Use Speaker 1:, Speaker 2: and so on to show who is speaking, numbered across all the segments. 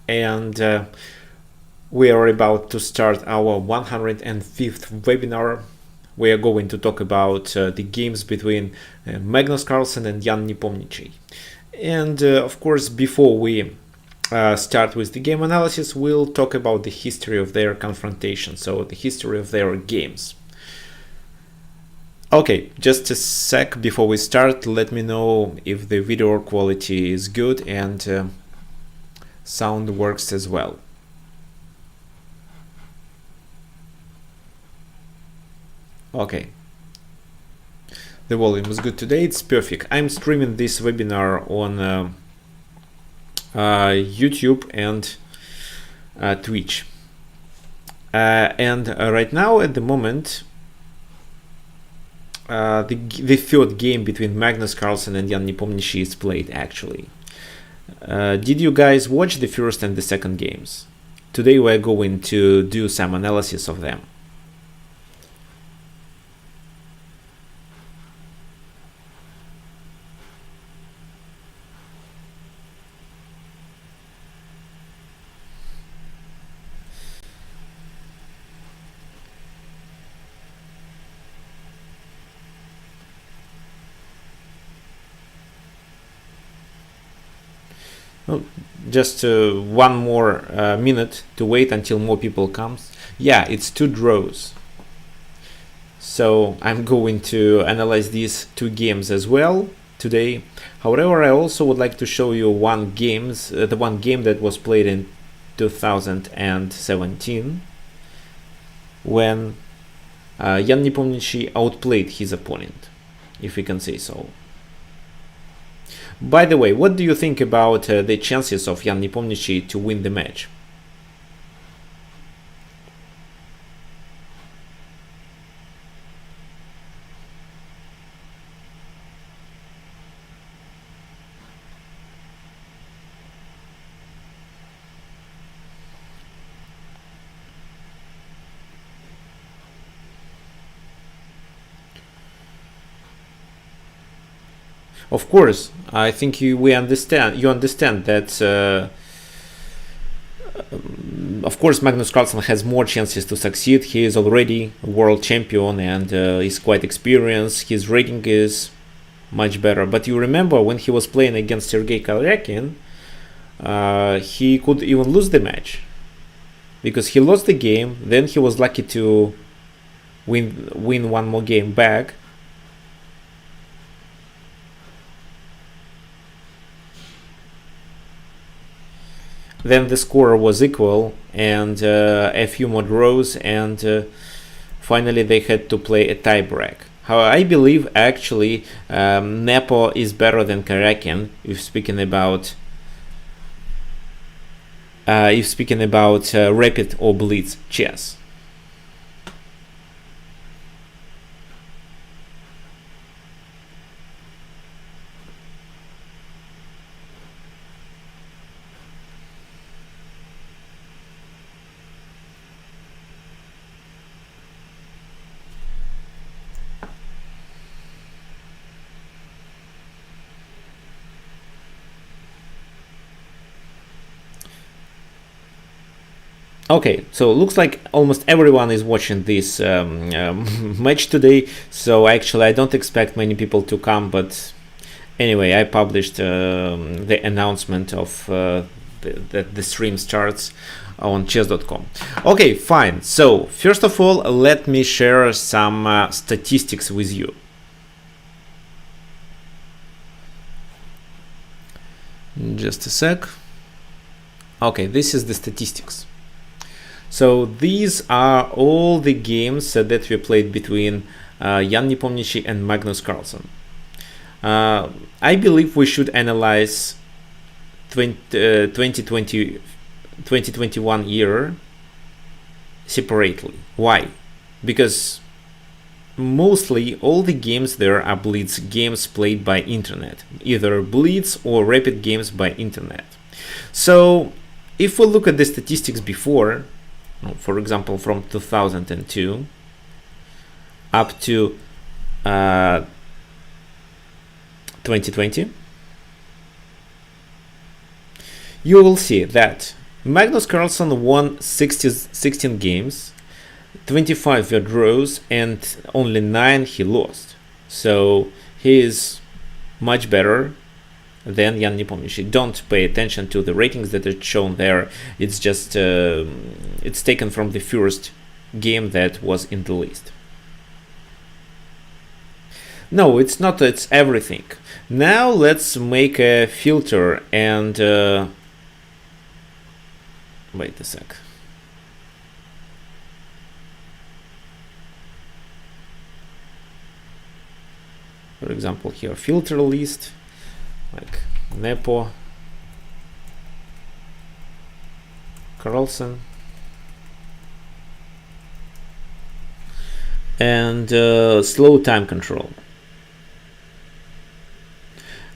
Speaker 1: and we are about to start our 105th webinar. We are going to talk about the games between Magnus Carlsen and Jan Nepomniachtchi. And of course, before we start with the game analysis, we'll talk about the history of their confrontation, so the history of their games. Okay, just a sec before we start, let me know if the video quality is good and sound works as well. Okay, the volume is good today, it's perfect. I'm streaming this webinar on YouTube and Twitch. And right now, at the moment, the third game between Magnus Carlsen and Jan Nepomniachtchi is played actually. Did you guys watch the first and the second games? Today we're going to do some analysis of them. Just one more minute to wait until more people comes. Yeah, it's 2 draws. So I'm going to analyze these 2 games as well today. However, I also would like to show you the one game that was played in 2017 when Jan Nepomniachtchi outplayed his opponent, if we can say so. By the way, what do you think about the chances of Jan Nepomniachtchi to win the match? Of course, I think you understand that of course Magnus Carlsen has more chances to succeed. He is already a world champion and is quite experienced. His rating is much better. But you remember when he was playing against Sergei Karyakin, he could even lose the match because he lost the game. Then he was lucky to win one more game back. Then the score was equal and a few more draws, and finally they had to play a tie-break. However, I believe actually Nepo is better than Karyakin if speaking about rapid or blitz chess. Okay, so looks like almost everyone is watching this match today. So actually, I don't expect many people to come. But anyway, I published the announcement of that the stream starts on chess.com. Okay, fine. So first of all, let me share some statistics with you. Just a sec. Okay, this is the statistics. So these are all the games that we played between Jan Nepomniachtchi and Magnus Carlsen. I believe we should analyze 2021 year separately. Why? Because mostly all the games there are blitz games played by internet, either blitz or rapid games by internet. So if we look at the statistics before, for example, from 2002 up to 2020, you will see that Magnus Carlsen won 16 games, 25 were draws, and only 9 he lost. So he is much better than Jan Nepomniachtchi. Don't pay attention to the ratings that are shown there. It's just it's taken from the first game that was in the list. No, it's not. It's everything. Now let's make a filter and wait a sec. For example, here filter list like Nepo, Carlsen, and slow time control.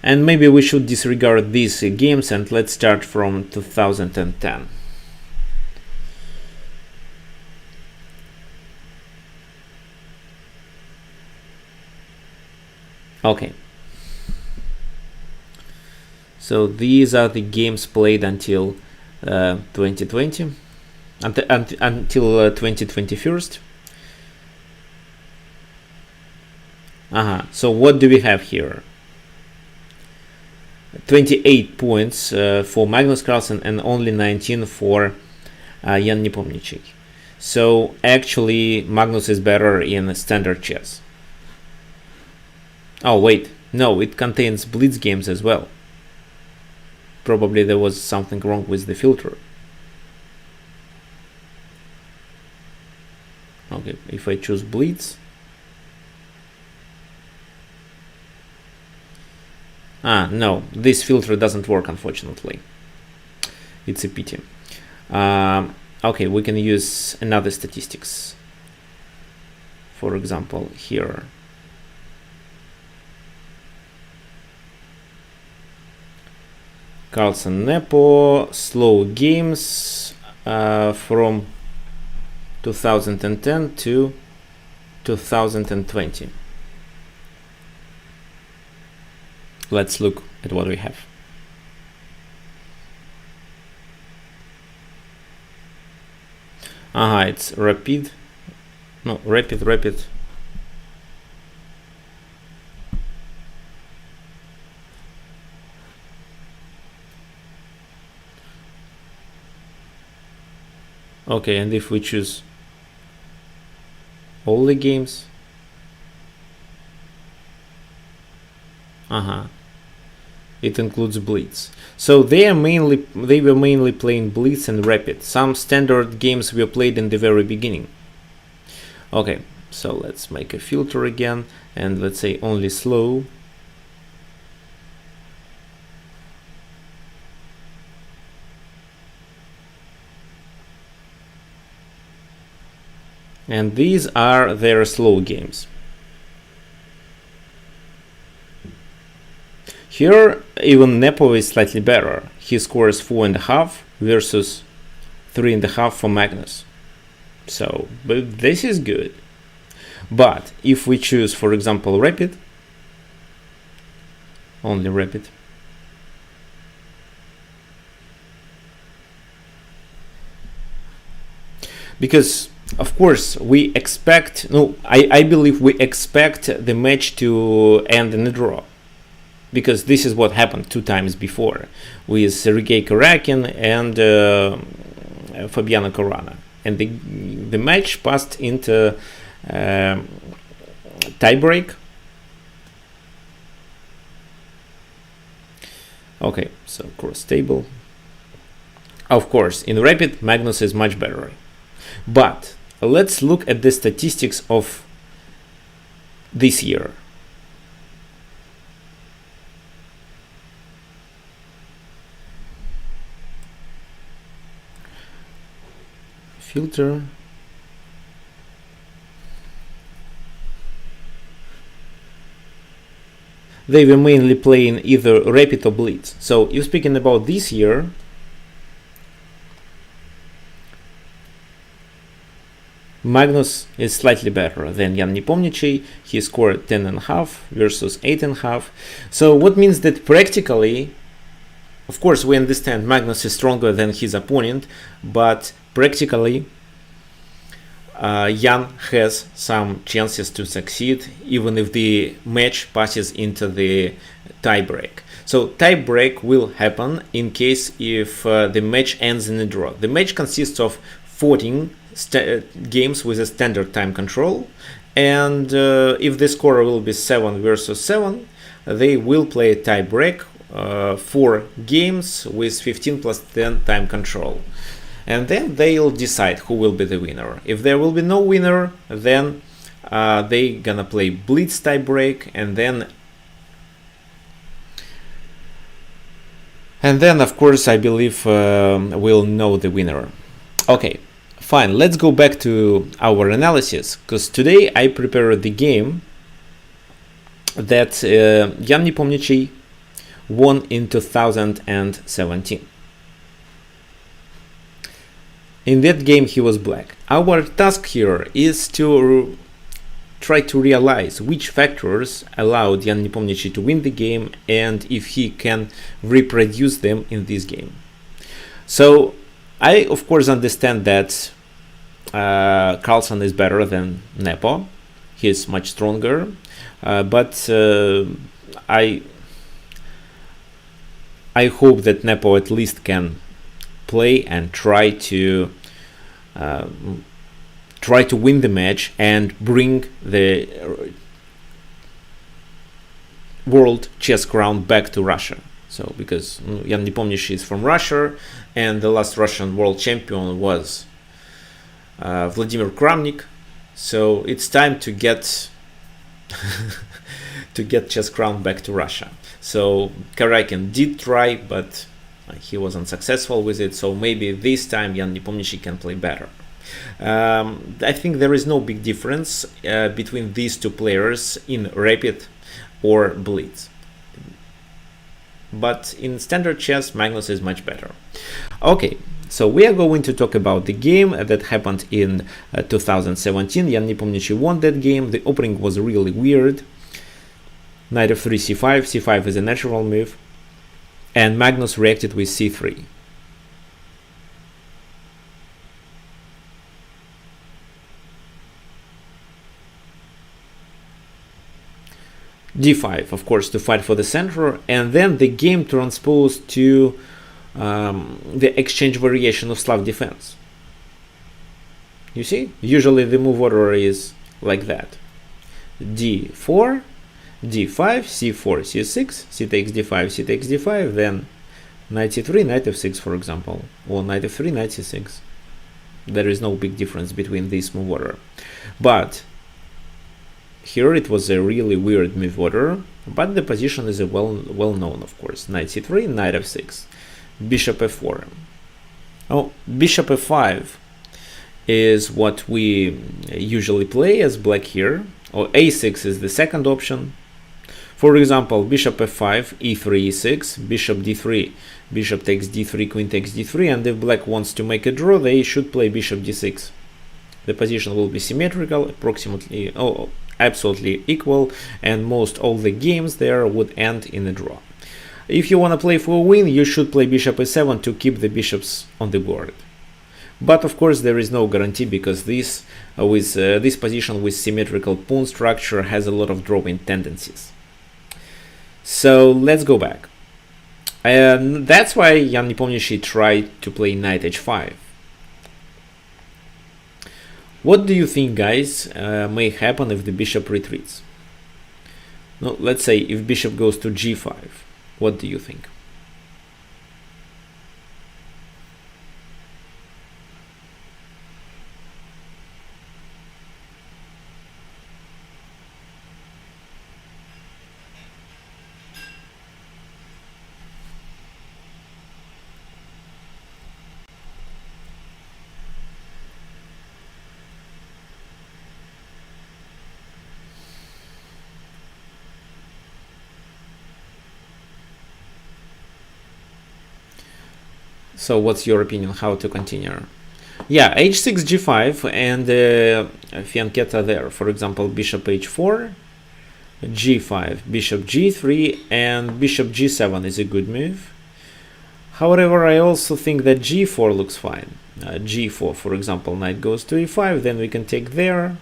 Speaker 1: And maybe we should disregard these games and let's start from 2010. Okay. So these are the games played until 2020, until 2021. So what do we have here? 28 points for Magnus Carlsen and only 19 for Jan Nepomniachtchi. So actually Magnus is better in standard chess. Oh wait, no, it contains blitz games as well. Probably there was something wrong with the filter. Okay, if I choose blitz. No, this filter doesn't work, unfortunately. It's a pity. Okay, we can use another statistics. For example, here. Carlsen Nepo, slow games from 2010 to 2020. Let's look at what we have. It's rapid. No, rapid. Okay, and if we choose all the games, it includes blitz. So they were mainly playing blitz and rapid. Some standard games were played in the very beginning. Okay, so let's make a filter again and let's say only slow. And these are their slow games. Here, even Nepo is slightly better. He scores 4.5 versus 3.5 for Magnus. So, but this is good. But if we choose, for example, rapid, only rapid, because of course we expect, I believe we expect the match to end in a draw, because this is what happened 2 times before with Sergei Karakin and Fabiano Caruana, and the match passed into tiebreak. Okay, so cross table. Of course, in rapid, Magnus is much better. But let's look at the statistics of this year. Filter. They were mainly playing either rapid or blitz. So you're speaking about this year. Magnus is slightly better than Jan Nepomniachtchi. He scored 10.5 versus 8.5. So what means that practically Of course, we understand Magnus is stronger than his opponent, but practically Jan has some chances to succeed, even if the match passes into the tiebreak. So tiebreak will happen in case if the match ends in a draw. The match consists of 14 games with a standard time control, and if the score will be 7 versus 7, they will play a tiebreak, 4 games with 15 plus 10 time control. And then they'll decide who will be the winner. If there will be no winner, then they gonna play blitz tiebreak, and then of course I believe we'll know the winner. Okay, fine. Let's go back to our analysis, because today I prepared the game that Jan Nepomniachtchi won in 2017. In that game he was black. Our task here is to try to realize which factors allowed Jan Nepomniachtchi to win the game and if he can reproduce them in this game. So I of course understand that Carlson is better than Nepo. He's much stronger, but I hope that Nepo at least can play and try to win the match and bring the world chess crown back to Russia. So because Jan Nepomniachtchi is from Russia, and the last Russian world champion was Vladimir Kramnik, so it's time to get chess crown back to Russia. So Karyakin did try, but he was unsuccessful with it, so maybe this time Jan Nepomniachtchi can play better. I think there is no big difference between these two players in rapid or blitz. But in standard chess, Magnus is much better. Okay, so we are going to talk about the game that happened in 2017. Jan Nepomniachtchi won that game. The opening was really weird. Knight f3, c5. c5 is a natural move. And Magnus reacted with c3. d5, of course, to fight for the center, and then the game transposed to the exchange variation of Slav defense. You see, usually the move order is like that: d4, d5, c4, c6, c takes d5, c takes d5, then knight c3, knight f6, for example, or knight f3, knight c6. There is no big difference between this move order, but here it was a really weird move order, but the position is a well known, of course. Knight c3, knight f6, bishop f4. Oh, bishop f5 is what we usually play as black here, or a6 is the second option. For example, bishop f5, e3, e6, bishop d3, bishop takes d3, queen takes d3, and if black wants to make a draw, they should play bishop d6. The position will be symmetrical, approximately, absolutely equal, and most all the games there would end in a draw. If you want to play for a win, you should play bishop a7 to keep the bishops on the board. But of course there is no guarantee, because this position with symmetrical pawn structure has a lot of drawing tendencies. So let's go back. And that's why Jan Nepomniachtchi tried to play knight h5. What do you think, guys, may happen if the bishop retreats? No, let's say if bishop goes to g5, what do you think? So what's your opinion how to continue? Yeah, h6, g5, and fianchetto there. For example, bishop h4, g5, bishop g3, and bishop g7 is a good move. However, I also think that g4 looks fine. G4, for example, knight goes to e5, then we can take there,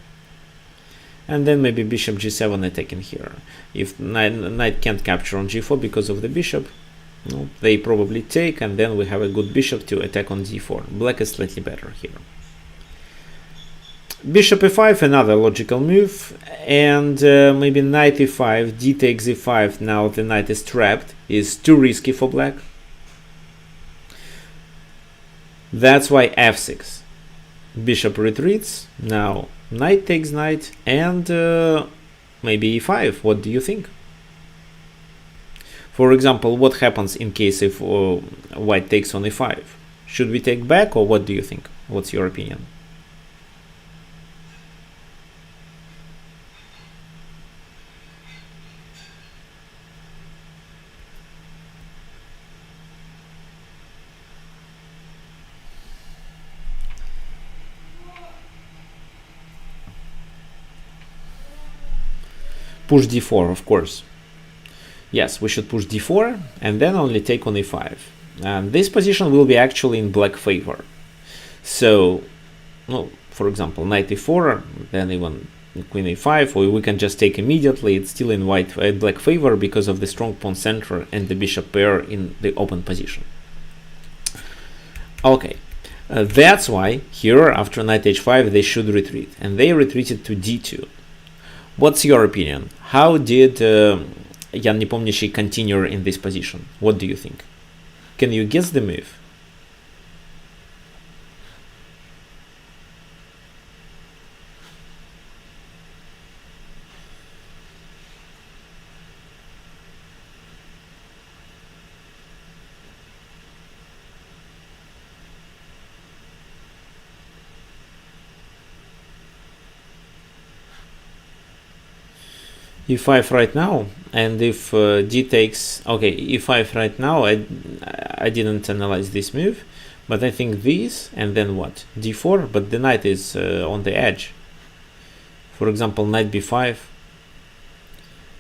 Speaker 1: and then maybe bishop g7 attacking here. If knight can't capture on g4 because of the bishop, no, they probably take, and then we have a good bishop to attack on d4. Black is slightly better here. Bishop e5, another logical move, and maybe knight e5, d takes e5. Now the knight is trapped, is too risky for black. That's why f6. Bishop retreats. Now knight takes knight, and maybe e5. What do you think? For example, what happens in case if white takes on e5? Should we take back, or what do you think? What's your opinion? Push d4, of course. Yes, we should push d4 and then only take on e5. And this position will be actually in black favor. So, well, for example, knight e4, then even queen e5, or we can just take immediately. It's still in black favor because of the strong pawn center and the bishop pair in the open position. Okay, that's why here after knight h5 they should retreat, and they retreated to d2. What's your opinion? How did Jan Nepomniachtchi continue in this position? What do you think? Can you guess the move? e5 right now, and if d takes, okay, e5 right now, I didn't analyze this move, but I think this, and then what, d4, but the knight is on the edge. For example, knight b5,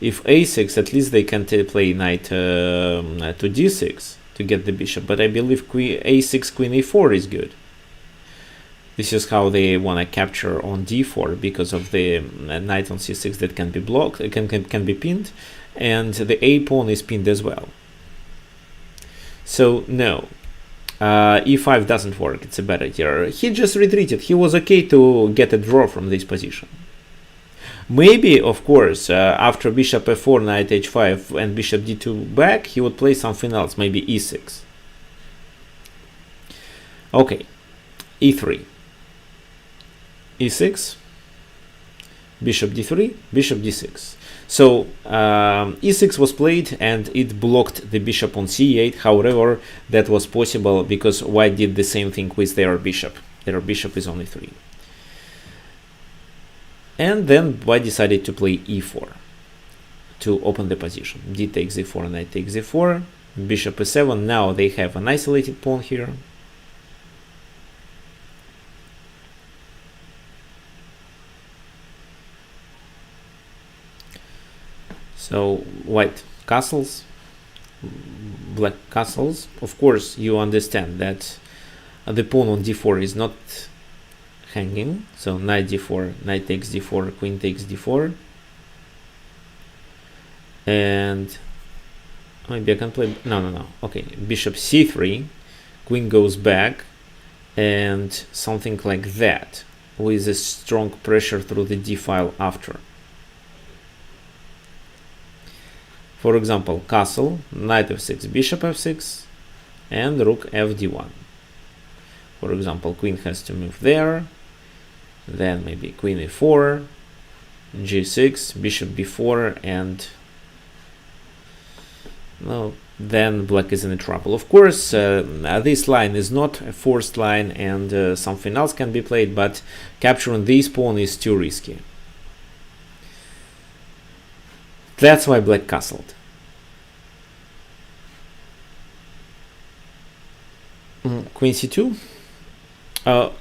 Speaker 1: if a6, at least they can play knight to d6 to get the bishop, but I believe a6 queen e4 is good. This is how they want to capture on d4 because of the knight on c6 that can be blocked, can be pinned, and the a pawn is pinned as well. So no, e5 doesn't work. It's a bad idea. He just retreated. He was okay to get a draw from this position. Maybe, of course, after bishop f4, knight h5, and bishop d2 back, he would play something else, maybe e6. Okay, e3. e6, bishop d3, bishop d6. So e6 was played and it blocked the bishop on c8. However, that was possible because white did the same thing with their bishop. Their bishop is on e3. And then white decided to play e4 to open the position. D takes e4, knight takes e4, bishop e7. Now they have an isolated pawn here. So white castles, black castles. Of course, you understand that the pawn on d4 is not hanging. So knight d4, knight takes d4, queen takes d4. And maybe I can play, no. Okay, bishop c3, queen goes back, and something like that, with a strong pressure through the d file after. For example, castle, knight f6, bishop f6, and rook fd1. For example, queen has to move there, then maybe queen e4, g6, bishop b4, and no, then black is in trouble. Of course, this line is not a forced line, and something else can be played, but capturing this pawn is too risky. That's why black castled. Queen c2.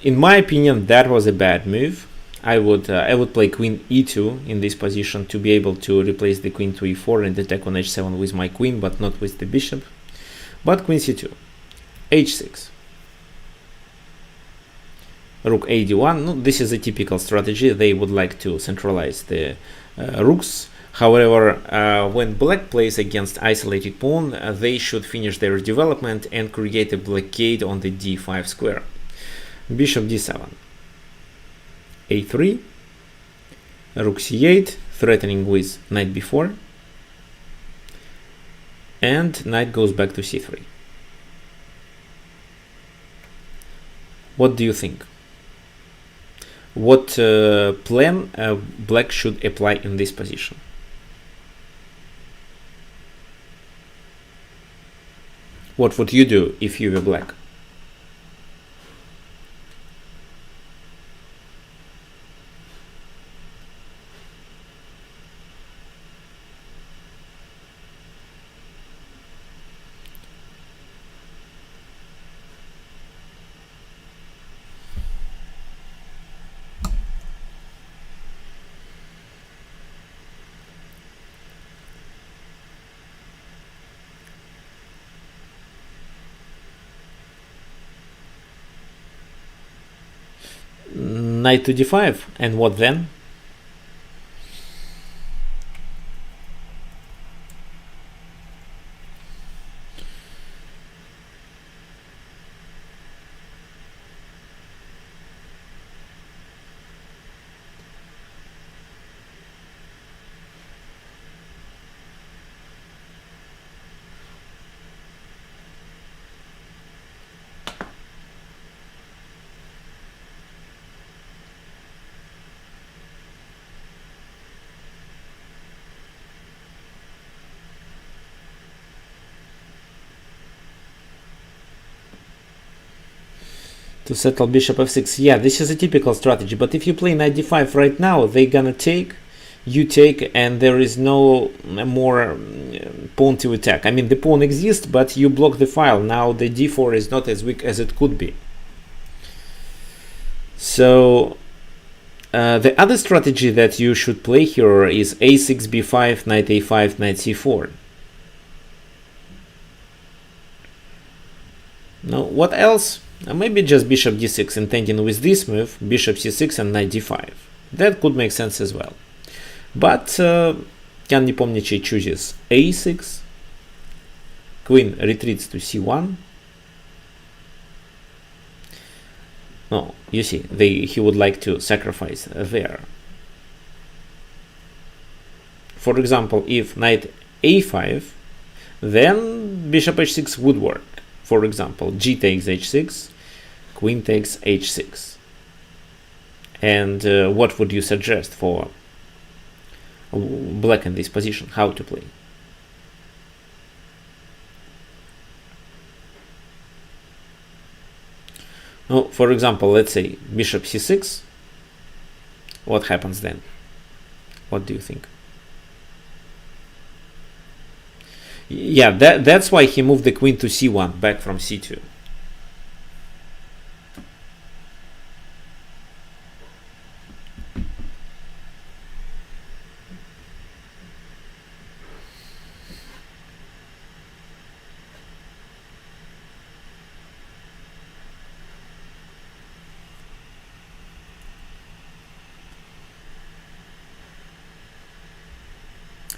Speaker 1: In my opinion, that was a bad move. I would play queen e2 in this position to be able to replace the queen to e4 and attack on h7 with my queen, but not with the bishop. But queen c2. h6. Rook a1. No, this is a typical strategy. They would like to centralize the rooks. However, when black plays against isolated pawn, they should finish their development and create a blockade on the d5 square. Bishop d7. a3. Rook c8, threatening with knight b4. And knight goes back to c3. What do you think? What plan black should apply in this position? What would you do if you were black? Knight to d5, and what then? To settle bishop f6. Yeah, this is a typical strategy, but if you play knight d5 right now, they're gonna take, you take, and there is no more pawn to attack. I mean, the pawn exists, but you block the file. Now the d4 is not as weak as it could be. So the other strategy that you should play here is a6, b5, knight a5, knight c4. Now, what else? Maybe just bishop d6, intending with this move, bishop c6 and knight d5. That could make sense as well. But Can Nepomniachtchi chooses a6, queen retreats to c1. No, you see, he would like to sacrifice there. For example, if knight a5, then bishop h6 would work. For example, g takes h6, queen takes h6. And what would you suggest for black in this position? How to play? Oh, for example, let's say bishop c6. What happens then? What do you think? Yeah, that's why he moved the queen to c1 back from c2.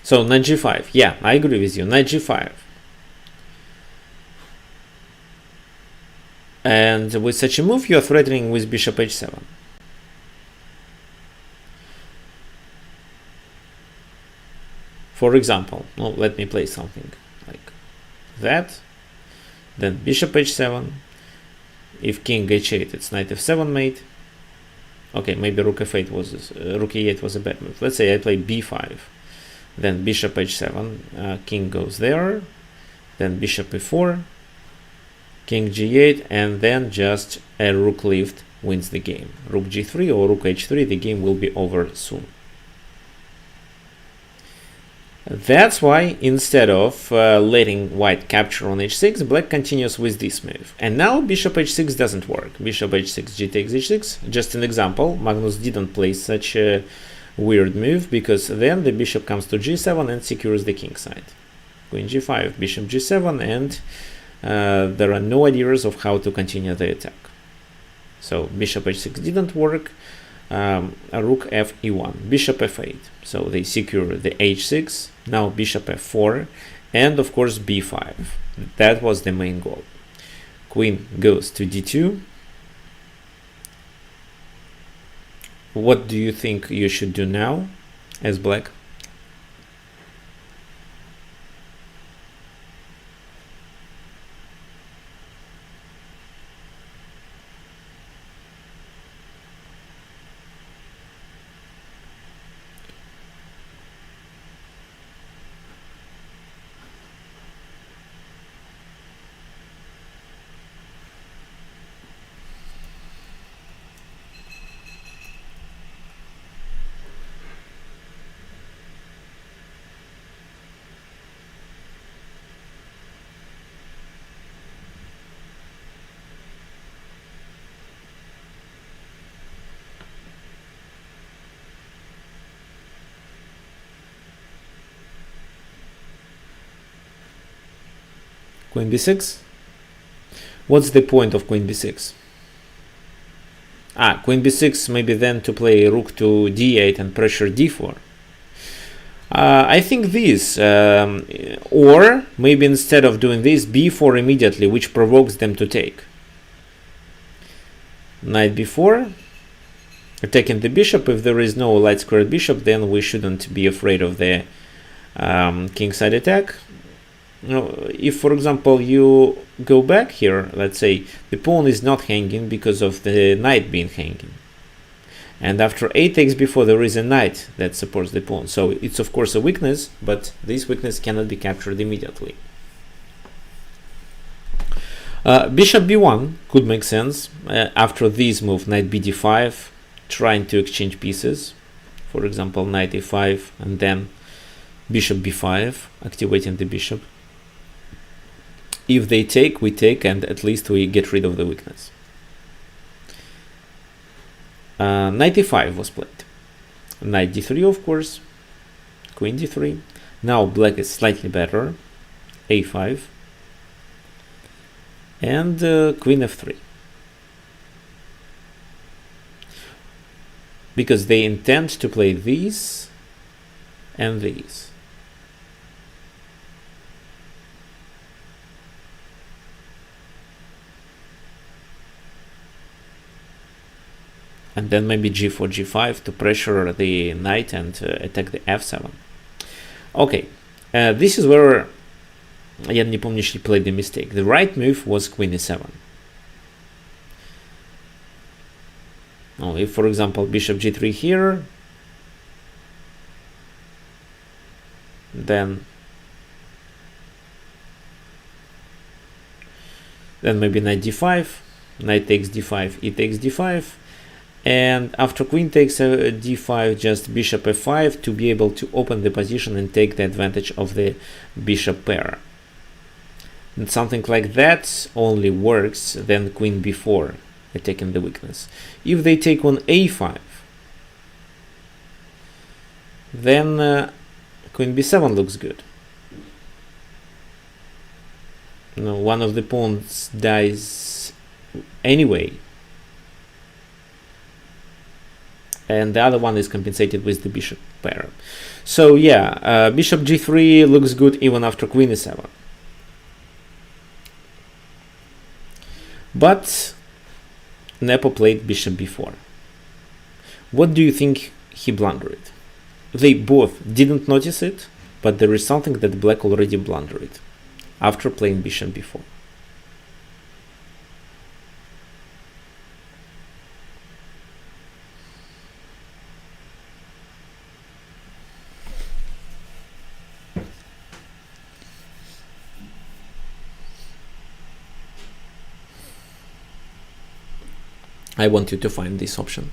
Speaker 1: So knight g5, yeah, I agree with you, knight g5. And with such a move, you are threatening with bishop h7. For example, well, let me play something like that. Then bishop h7. If king h8, it's knight f7 mate. Okay, maybe rook f8 was rook e8 was a bad move. Let's say I play b5. Then bishop h7, king goes there, then bishop e4, king g8, and then just a rook lift wins the game. Rook g3 or rook h3, the game will be over soon. That's why instead of letting white capture on h6, black continues with this move. And now bishop h6 doesn't work. Bishop h6, g takes h6. Just an example, Magnus didn't play such a weird move, because then the bishop comes to g7 and secures the king side. Queen g5, bishop g7, and there are no ideas of how to continue the attack. So bishop h6 didn't work. Rook f e1, bishop f8. So they secure the h6. Now bishop f4, and of course b5. That was the main goal. Queen goes to d2. What do you think you should do now as black? Queen b6. What's the point of queen b6? Queen b6, maybe then to play rook to d8 and pressure d4. I think this, or maybe instead of doing this, b4 immediately, which provokes them to take. Knight b4, attacking the bishop. If there is no light squared bishop, then we shouldn't be afraid of the kingside attack. If, for example, you go back here, let's say the pawn is not hanging because of the knight being hanging. And after a takes b4, there is a knight that supports the pawn. So it's of course a weakness, but this weakness cannot be captured immediately. Bishop b1 could make sense. After this move, knight b d5, trying to exchange pieces. For example, knight a5, and then bishop b5, activating the bishop. If they take, we take, and at least we get rid of the weakness. Knight e5 was played. Knight d3, of course. Queen d3. Now black is slightly better. a5. And queen f3. Because they intend to play these and these. And then maybe g4, g5 to pressure the knight and attack the f7. Okay, this is where Jan Nepomniachtchi played the mistake. The right move was queen e7. Now, if, for example, bishop g3 here, then maybe knight d5, knight takes d5, e takes d5, and after queen takes d5, just bishop f5 to be able to open the position and take the advantage of the bishop pair. And something like that only works then queen b4, attacking the weakness. If they take on a5, then queen b7 looks good. Now, one of the pawns dies anyway, and the other one is compensated with the bishop pair. So yeah, bishop g3 looks good even after queen e7. But Nepo played bishop b4. What do you think he blundered? They both didn't notice it, but there is something that black already blundered after playing bishop b4. I want you to find this option.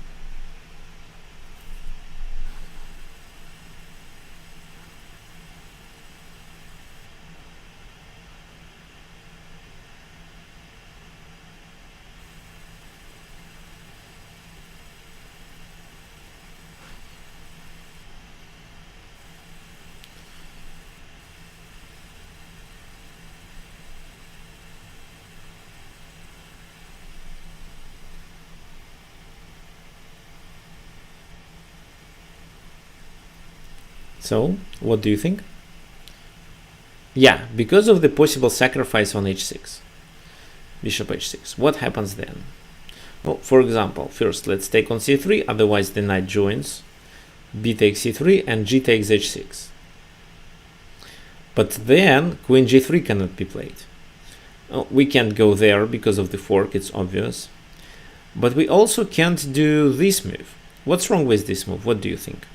Speaker 1: So what do you think? Yeah, because of the possible sacrifice on h6, bishop h6. What happens then? Well, for example, first let's take on c3, otherwise the knight joins, b takes c3 and g takes h6. But then queen g3 cannot be played. We can't go there because of the fork, it's obvious. But we also can't do this move. What's wrong with this move? What do you think?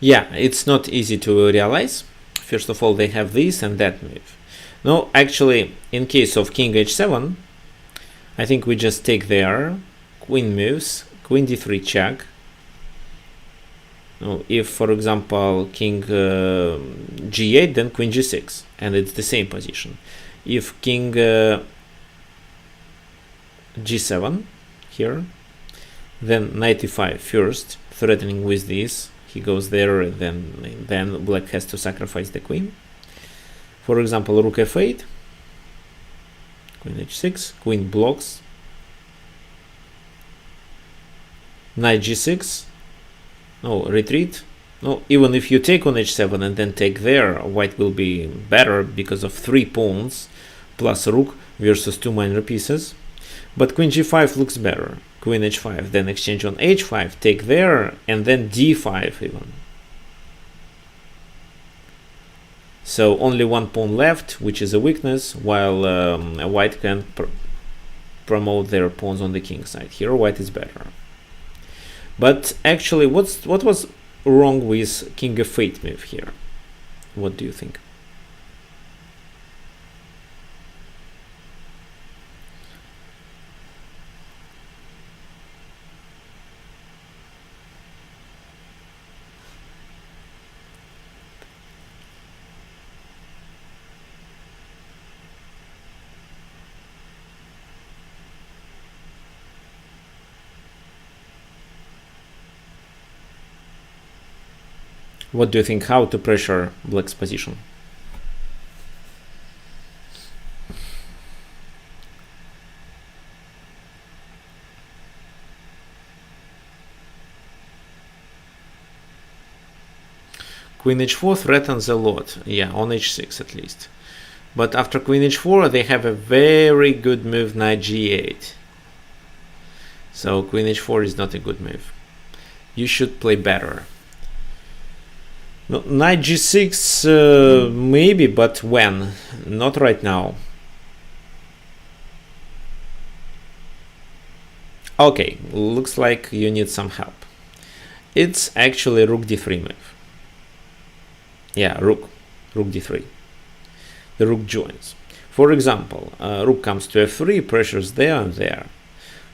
Speaker 1: Yeah, it's not easy to realize. First of all, they have this and that move. No, actually, in case of king h7, I think we just take there, queen moves, queen d3 check. No, if, for example, king g8, then queen g6, and it's the same position. If king g7 here, then knight e5 first, threatening with this. He goes there, then black has to sacrifice the queen. For example, rook f8, queen h6, queen blocks, knight g6, no, retreat. No, even if you take on h7 and then take there, white will be better because of 3 pawns plus rook versus 2 minor pieces. But queen g5 looks better. Queen h5, then exchange on h5, take there, and then d5 even. So only 1 pawn left, which is a weakness, while white can promote their pawns on the king side. Here white is better. But actually, what was wrong with king f8 move here? What do you think? What do you think? How to pressure black's position? Queen h4 threatens a lot. Yeah, on h6 at least. But after queen h4, they have a very good move, knight g8. So queen h4 is not a good move. You should play better. No, knight g6 maybe, but when? Not right now. Okay, looks like you need some help. It's actually rook d3 move. Yeah, rook d3. The rook joins. For example, rook comes to f3, pressures there and there.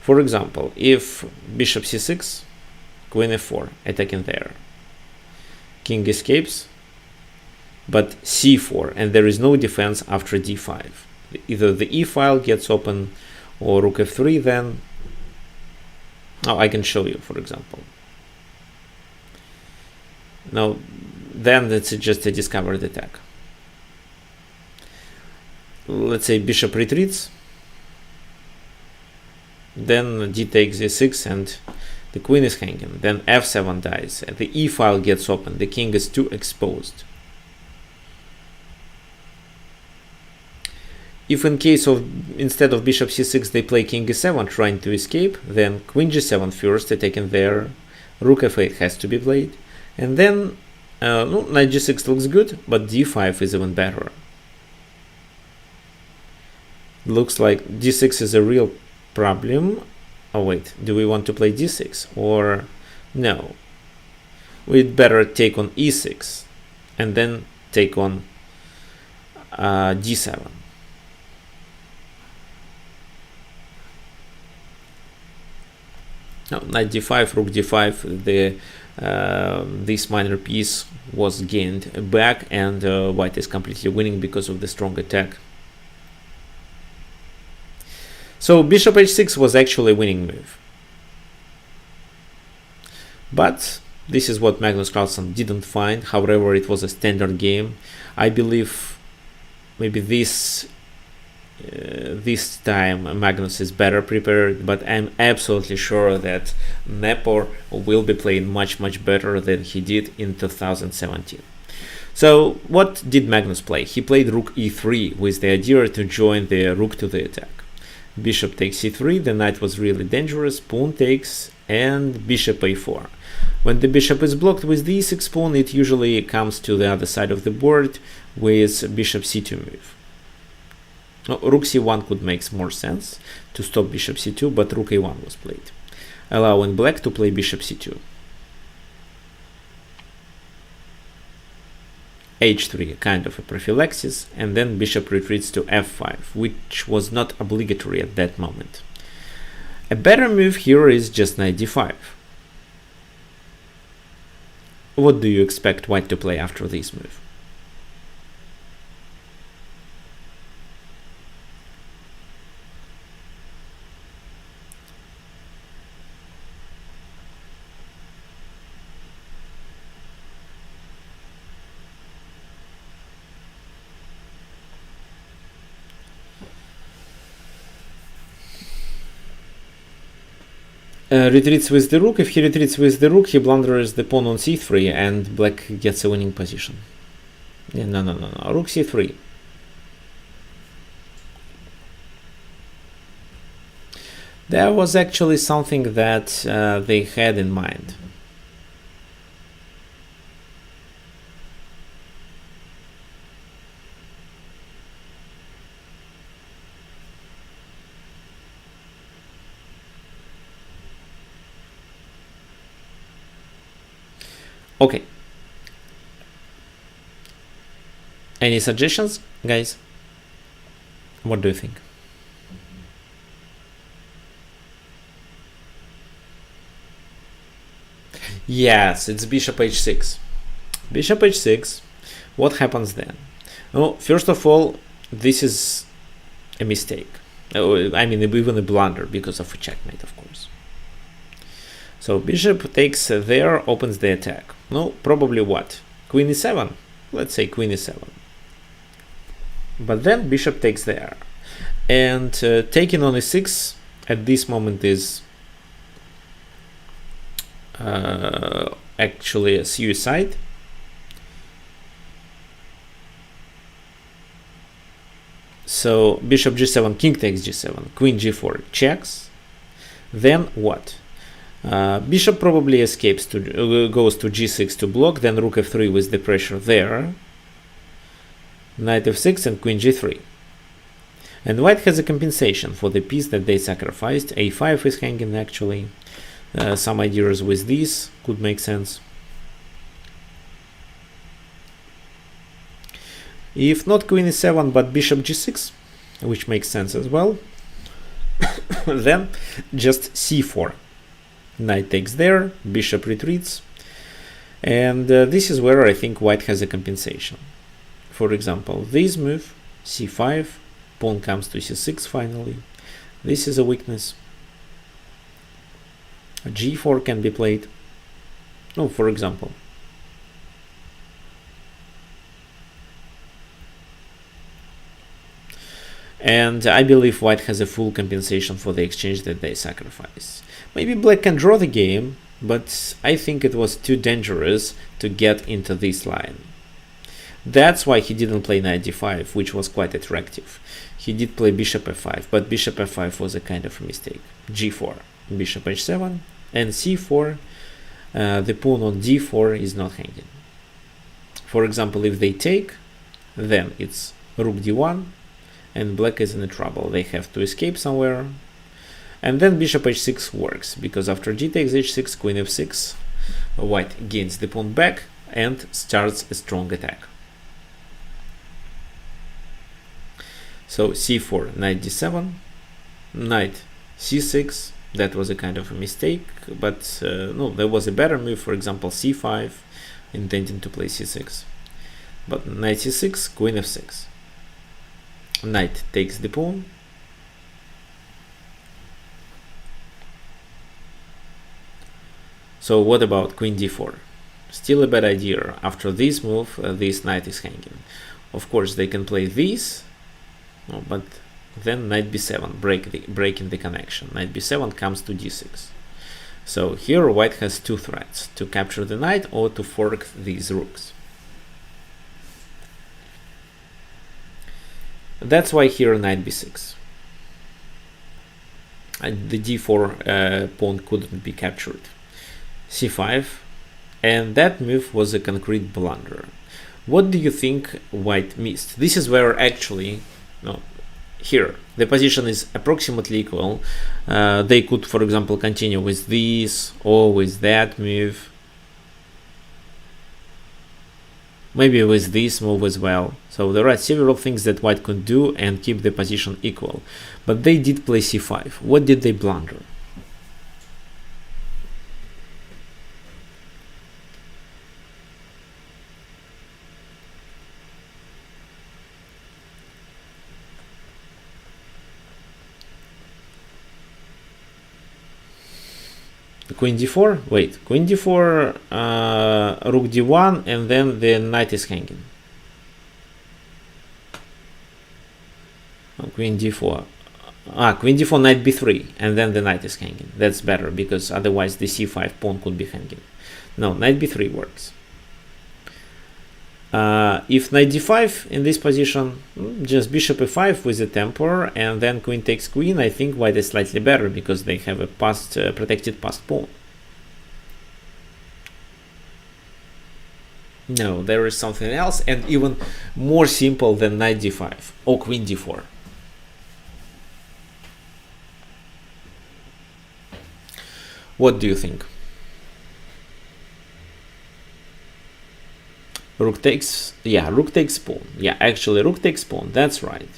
Speaker 1: For example, if bishop c6, queen f4, attacking there. King escapes, but c4, and there is no defense after d5. Either the e file gets open or rook f3, then I can show you, for example. Now, then it's just a discovered attack. Let's say bishop retreats, then d takes e6 and the queen is hanging, then f7 dies, and the e file gets open, the king is too exposed. If in case of, instead of bishop c6 they play king e7 trying to escape, then queen g7 first, attacking there, rook f8 has to be played, and then knight g6 looks good, but d5 is even better. Looks like d6 is a real problem. Oh wait, do we want to play d6 or no? We'd better take on e6 and then take on d7. No, knight d5, rook d5. This minor piece was gained back, and white is completely winning because of the strong attack. So bishop h6 was actually a winning move. But This is what Magnus Carlsen didn't find. However, it was a standard game. I believe maybe this time Magnus is better prepared, but I'm absolutely sure that Nepo will be playing much better than he did in 2017. So what did Magnus play? He played rook e3 with the idea to join the rook to the attack. Bishop takes c3, the knight was really dangerous, pawn takes, and bishop a4. When the bishop is blocked with the e6 pawn, it usually comes to the other side of the board with bishop c2 move. Rook c1 could make more sense to stop bishop c2, but rook a1 was played, allowing black to play bishop c2. h3, kind of a prophylaxis, and then bishop retreats to f5, which was not obligatory at that moment. A better move here is just knight d5. What do you expect white to play after this move? Retreats with the rook. If he retreats with the rook, he blunders the pawn on c3 and black gets a winning position. Yeah, no. Rook c3. There was actually something that they had in mind. Okay. Any suggestions, guys? What do you think? Yes, it's bishop h6. Bishop h6. What happens then? Oh, first of all, this is a mistake. I mean, even a blunder because of a checkmate, of course. So bishop takes there, opens the attack. No, probably what? Queen e7? Let's say queen e7. But then bishop takes there. And taking on e6 at this moment is actually a suicide. So bishop g7, king takes g7, queen g4 checks. Then what? Bishop probably escapes to goes to g6 to block, then rook f3 with the pressure there, knight f6 and queen g3. And white has a compensation for the piece that they sacrificed. a5 is hanging actually. Some ideas with this could make sense. If not queen e7 but bishop g6, which makes sense as well, then just c4. Knight takes there, bishop retreats, and this is where I think white has a compensation. For example, this move, c5, pawn comes to c6 finally. This is a weakness. g4 can be played. Oh, for example. And I believe white has a full compensation for the exchange that they sacrifice. Maybe black can draw the game, but I think it was too dangerous to get into this line. That's why he didn't play knight d5, which was quite attractive. He did play bishop f5, but bishop f5 was a kind of a mistake. g4, bishop h7, and c4, the pawn on d4 is not hanging. For example, if they take, then it's rook d1, and black is in trouble. They have to escape somewhere. And then bishop h6 works, because after g takes h6, queen f6, white gains the pawn back and starts a strong attack. So c4, knight d7, knight c6, that was a kind of a mistake, but no, there was a better move, for example c5, intending to play c6. But knight c6, queen f6. Knight takes the pawn. So what about queen d4? Still a bad idea. After this move, this knight is hanging. Of course, they can play this, but then knight b7, breaking the connection. Knight b7 comes to d6. So here white has two threats, to capture the knight or to fork these rooks. That's why here knight b6. The d4 pawn couldn't be captured. c5, and that move was a concrete blunder. What do you think white missed? This is where actually, no, here the position is approximately equal. They could, for example, continue with this or with that move, maybe with this move as well. So there are several things that white could do and keep the position equal, but they did play c5. What did they blunder? Queen d4, wait, queen d4, rook d1, and then the knight is hanging. Queen d4, queen d4, knight b3, and then the knight is hanging. That's better, because otherwise the c5 pawn could be hanging. No, knight b3 works. If knight d5 in this position, just bishop e5 with the temper, and then queen takes queen, I think white is slightly better because they have a protected passed pawn. No, there is something else, and even more simple than knight d5 or queen d4. What do you think? Rook takes, yeah, rook takes pawn. Yeah, actually rook takes pawn, that's right.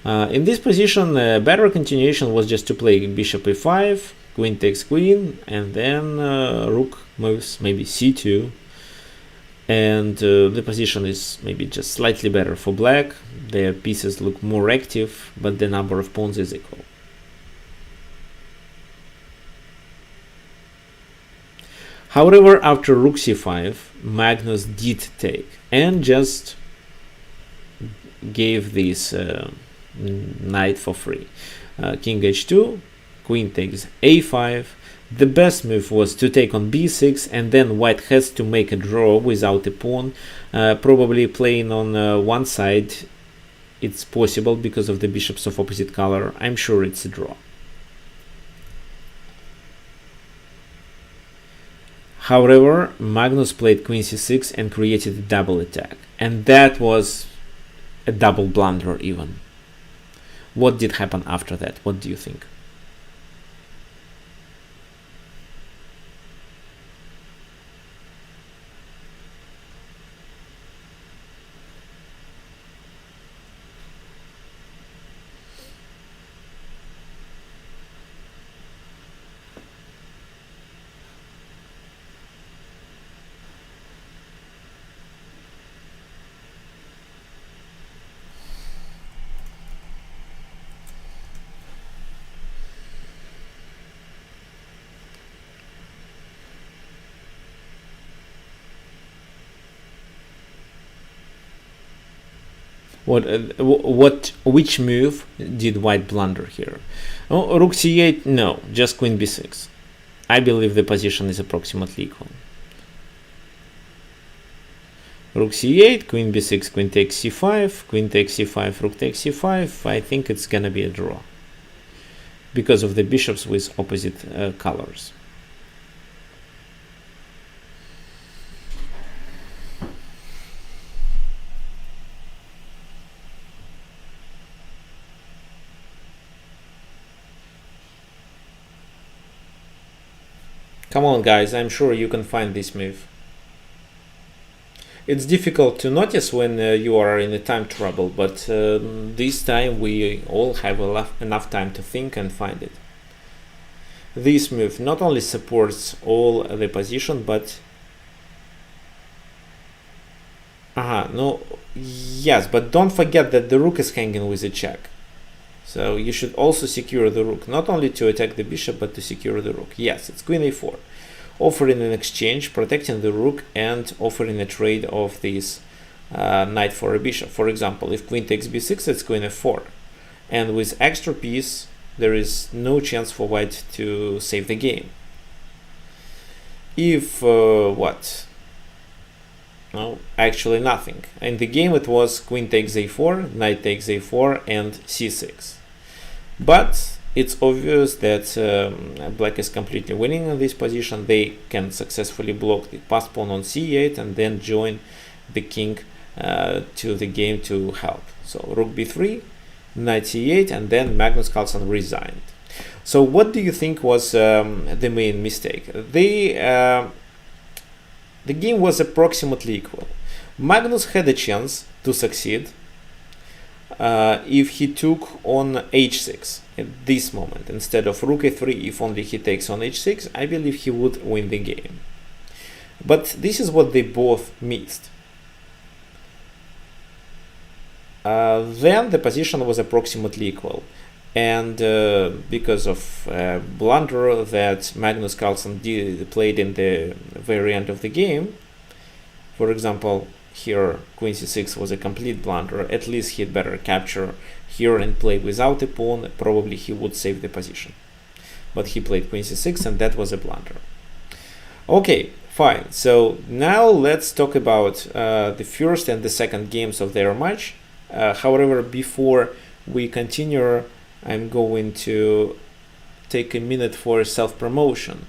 Speaker 1: In this position, a better continuation was just to play bishop e5, queen takes queen, and then rook moves maybe c2. And the position is maybe just slightly better for black. Their pieces look more active, but the number of pawns is equal. However, after rook c5, Magnus did take and just gave this knight for free. King h2, queen takes a5. The best move was to take on b6, and then white has to make a draw without a pawn, probably playing on one side. It's possible because of the bishops of opposite color. I'm sure it's a draw. However, Magnus played queen c6 and created a double attack, and that was a double blunder even. What did happen after that? What do you think? Which move did white blunder here? Oh, rook c8, no, just queen b6. I believe the position is approximately equal. Rook c8, queen b6, queen takes c5, queen takes c5, rook takes c5. I think it's gonna be a draw because of the bishops with opposite colors. Come on guys, I'm sure you can find this move. It's difficult to notice when you are in a time trouble, but this time we all have enough time to think and find it. This move not only supports all the position, but yes, but don't forget that the rook is hanging with a check. So you should also secure the rook, not only to attack the bishop, but to secure the rook. Yes, it's queen a4. offering an exchange, protecting the rook, and offering a trade of this knight for a bishop. For example, if queen takes b6, it's queen f4. And with extra piece, there is no chance for white to save the game. If what? No, actually nothing. In the game it was queen takes a4, knight takes a4, and c6. But it's obvious that black is completely winning in this position. They can successfully block the passed pawn on c8 and then join the king to the game to help. So rook b3, knight c8, and then Magnus Carlsen resigned. So what do you think was the main mistake? The game was approximately equal. Magnus had a chance to succeed if he took on h6 at this moment instead of rook a3. If only he takes on h6, I believe he would win the game. But this is what they both missed. Then the position was approximately equal, and because of blunder that Magnus Carlsen played in the very end of the game, for example, here queen c6 was a complete blunder. At least he'd better capture here and play without a pawn. Probably he would save the position, but he played queen c6 and that was a blunder. Okay, fine. So now let's talk about the first and the second games of their match. However, before we continue, I'm going to take a minute for self-promotion.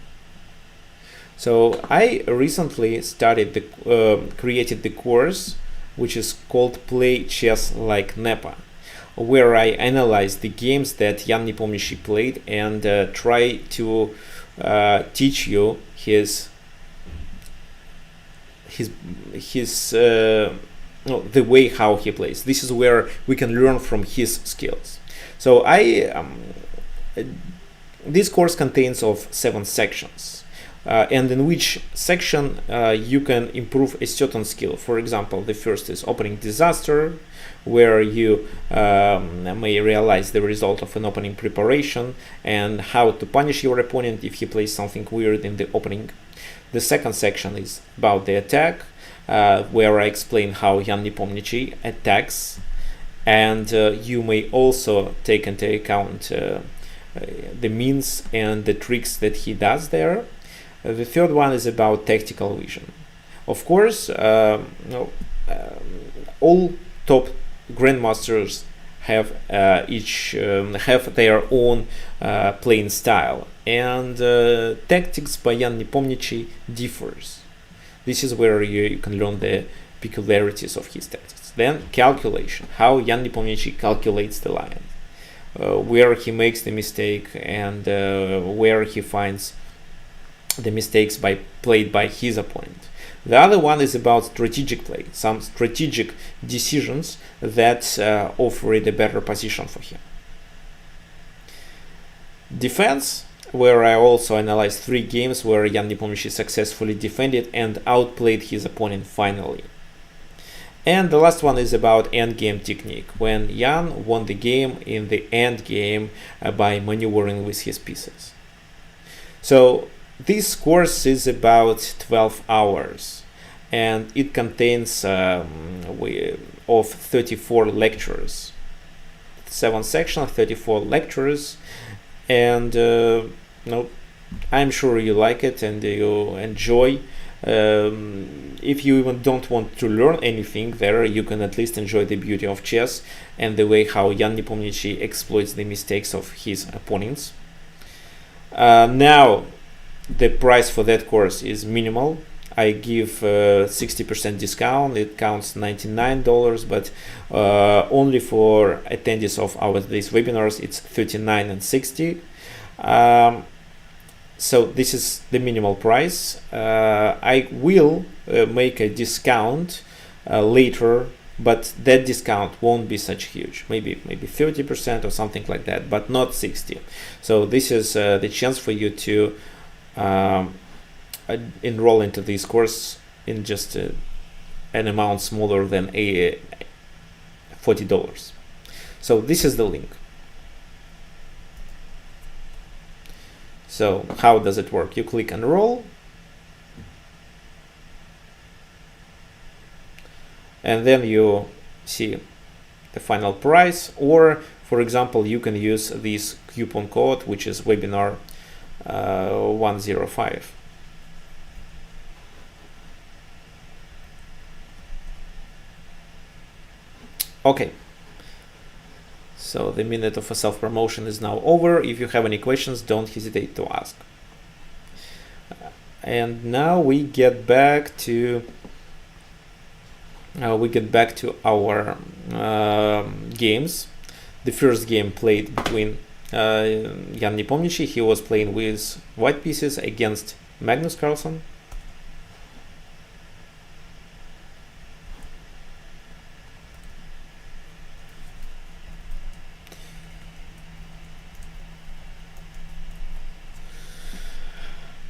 Speaker 1: So I recently created the course which is called Play Chess Like Nepo, where I analyze the games that Jan Nepomniachtchi played and try to teach you the way how he plays. This is where we can learn from his skills. So this course contains of 7 sections, and in which section you can improve a certain skill. For example, the first is opening disaster, where you may realize the result of an opening preparation and how to punish your opponent if he plays something weird in the opening. The second section is about the attack, where I explain how Jan Nepomniachtchi attacks, and you may also take into account the means and the tricks that he does there. The third one is about tactical vision. Of course, all top grandmasters have have their own playing style, and tactics by Jan Nepomniachtchi differs. This is where you can learn the peculiarities of his tactics. Then calculation, how Jan Nepomniachtchi calculates the line, where he makes the mistake and where he finds the mistakes played by his opponent. The other one is about strategic play, some strategic decisions that offer a better position for him. Defense, where I also analyzed 3 games where Jan Nepomniachtchi successfully defended and outplayed his opponent finally. And the last one is about endgame technique, when Jan won the game in the endgame by maneuvering with his pieces. So this course is about 12 hours, and it contains of 34 lectures, 7 sections, 34 lectures, and I'm sure you like it and you enjoy. If you even don't want to learn anything there, you can at least enjoy the beauty of chess and the way how Jan Nepomniachtchi exploits the mistakes of his opponents. Now, the price for that course is minimal. I give 60% discount. It counts $99, but only for attendees of these webinars it's $39 and $60. So this is the minimal price. I will make a discount later, but that discount won't be such huge. Maybe 30% or something like that, but not 60%. So this is the chance for you to enroll into this course in just an amount smaller than $40. So this is the link. So how does it work? You click enroll, and then you see the final price. Or for example, you can use this coupon code, which is webinar 105. Okay, so the minute of a self-promotion is now over. If you have any questions, don't hesitate to ask. And now we get back to our games. The first game played between Jan Nepomniachtchi. He was playing with white pieces against Magnus Carlsen.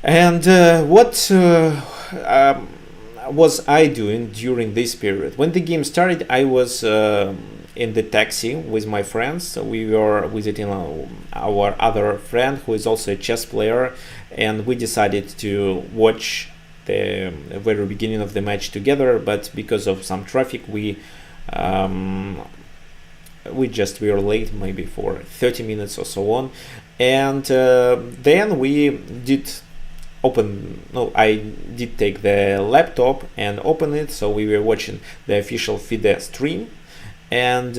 Speaker 1: And what was I doing during this period? When the game started, I was in the taxi with my friends. So we were visiting our other friend who is also a chess player, and we decided to watch the very beginning of the match together. But because of some traffic, we were late, maybe for 30 minutes or so on. And then we did I did take the laptop and open it, so we were watching the official FIDE stream, and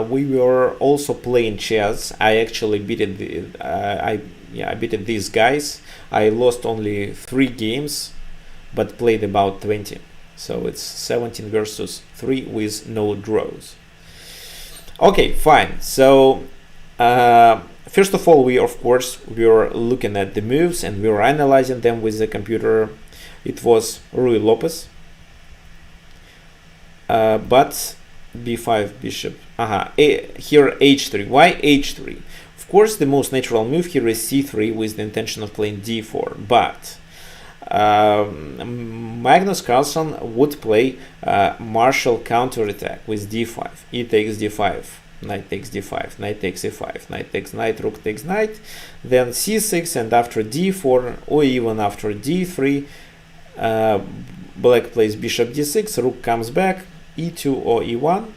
Speaker 1: we were also playing chess. I actually beat these guys. I lost only 3 games, but played about 20. So it's 17 versus 3 with no draws. Okay, fine. So first of all, we were looking at the moves and we were analyzing them with the computer. It was Rui Lopez, but b5 bishop. Here h3. Why h3? Of course, the most natural move here is c3 with the intention of playing d4. But Magnus Carlsen would play martial counterattack with d5. E takes d5. Knight takes d5, knight takes e5, knight takes knight, rook takes knight, then c6, and after d4 or even after d3, black plays bishop d6, rook comes back, e2 or e1,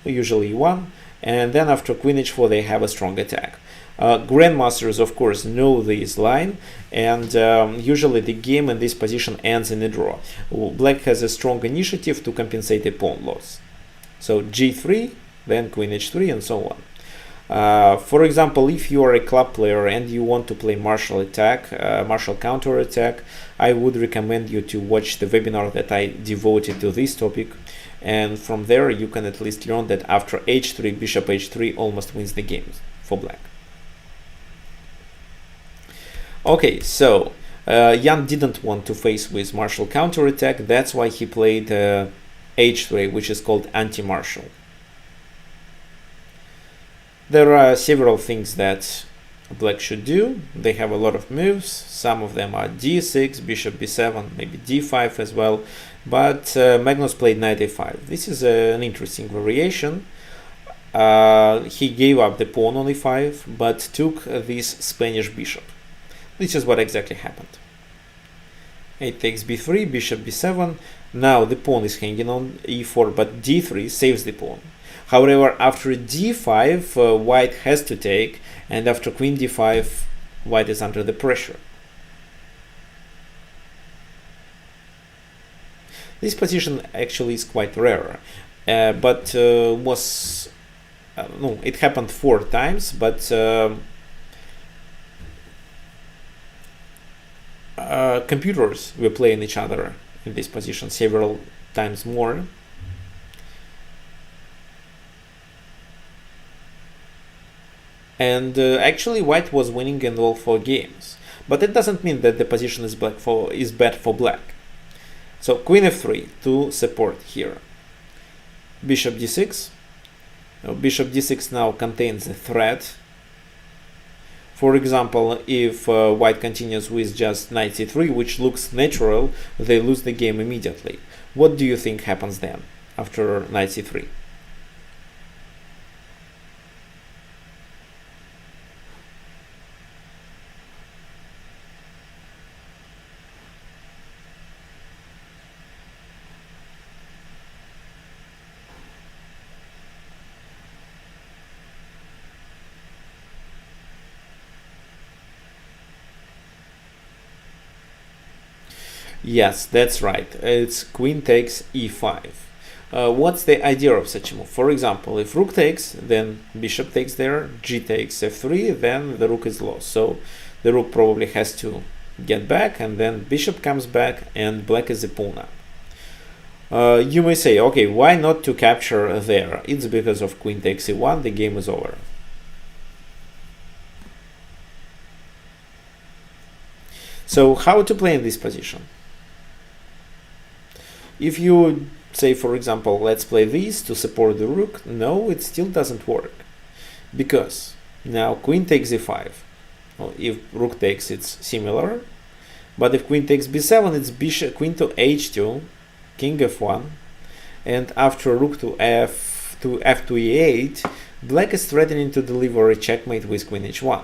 Speaker 1: usually e1, and then after queen h4 they have a strong attack. Grandmasters, of course, know this line, and usually the game in this position ends in a draw. Black has a strong initiative to compensate a pawn loss. So g3, then queen h3, and so on. For example, if you are a club player and you want to play martial counter attack, I would recommend you to watch the webinar that I devoted to this topic, and from there you can at least learn that after h3, bishop h3 almost wins the game for black. Okay, so Jan didn't want to face with martial counter attack. That's why he played h3, which is called anti-martial. There are several things that black should do. They have a lot of moves. Some of them are d6, bishop b7, maybe d5 as well. But Magnus played knight a5. This is an interesting variation. He gave up the pawn on e5, but took this Spanish bishop. This is what exactly happened. It takes b3, bishop b7. Now the pawn is hanging on e4, but d3 saves the pawn. However, after d5, white has to take, and after queen d5, white is under the pressure. This position actually is quite rare, but it happened 4 times, but computers were playing each other in this position several times more. And actually white was winning in all 4 games, but it doesn't mean that the position is bad for black. So queen f3 to support here. Bishop d6. Bishop d6 now contains a threat. For example, if white continues with just knight c3, which looks natural, they lose the game immediately. What do you think happens then after knight c3? Yes, that's right. It's queen takes e5. What's the idea of such a move? For example, if rook takes, then bishop takes there, g takes f3, then the rook is lost. So the rook probably has to get back, and then bishop comes back, and black is a pawn up. You may say, okay, why not to capture there? It's because of queen takes e1, the game is over. So how to play in this position? If you say, for example, let's play this to support the rook, no, it still doesn't work. Because now queen takes e5. Well, if rook takes, it's similar. But if queen takes b7, it's bishop, queen to h2, king f1, and after rook to f2 e8, black is threatening to deliver a checkmate with queen h1.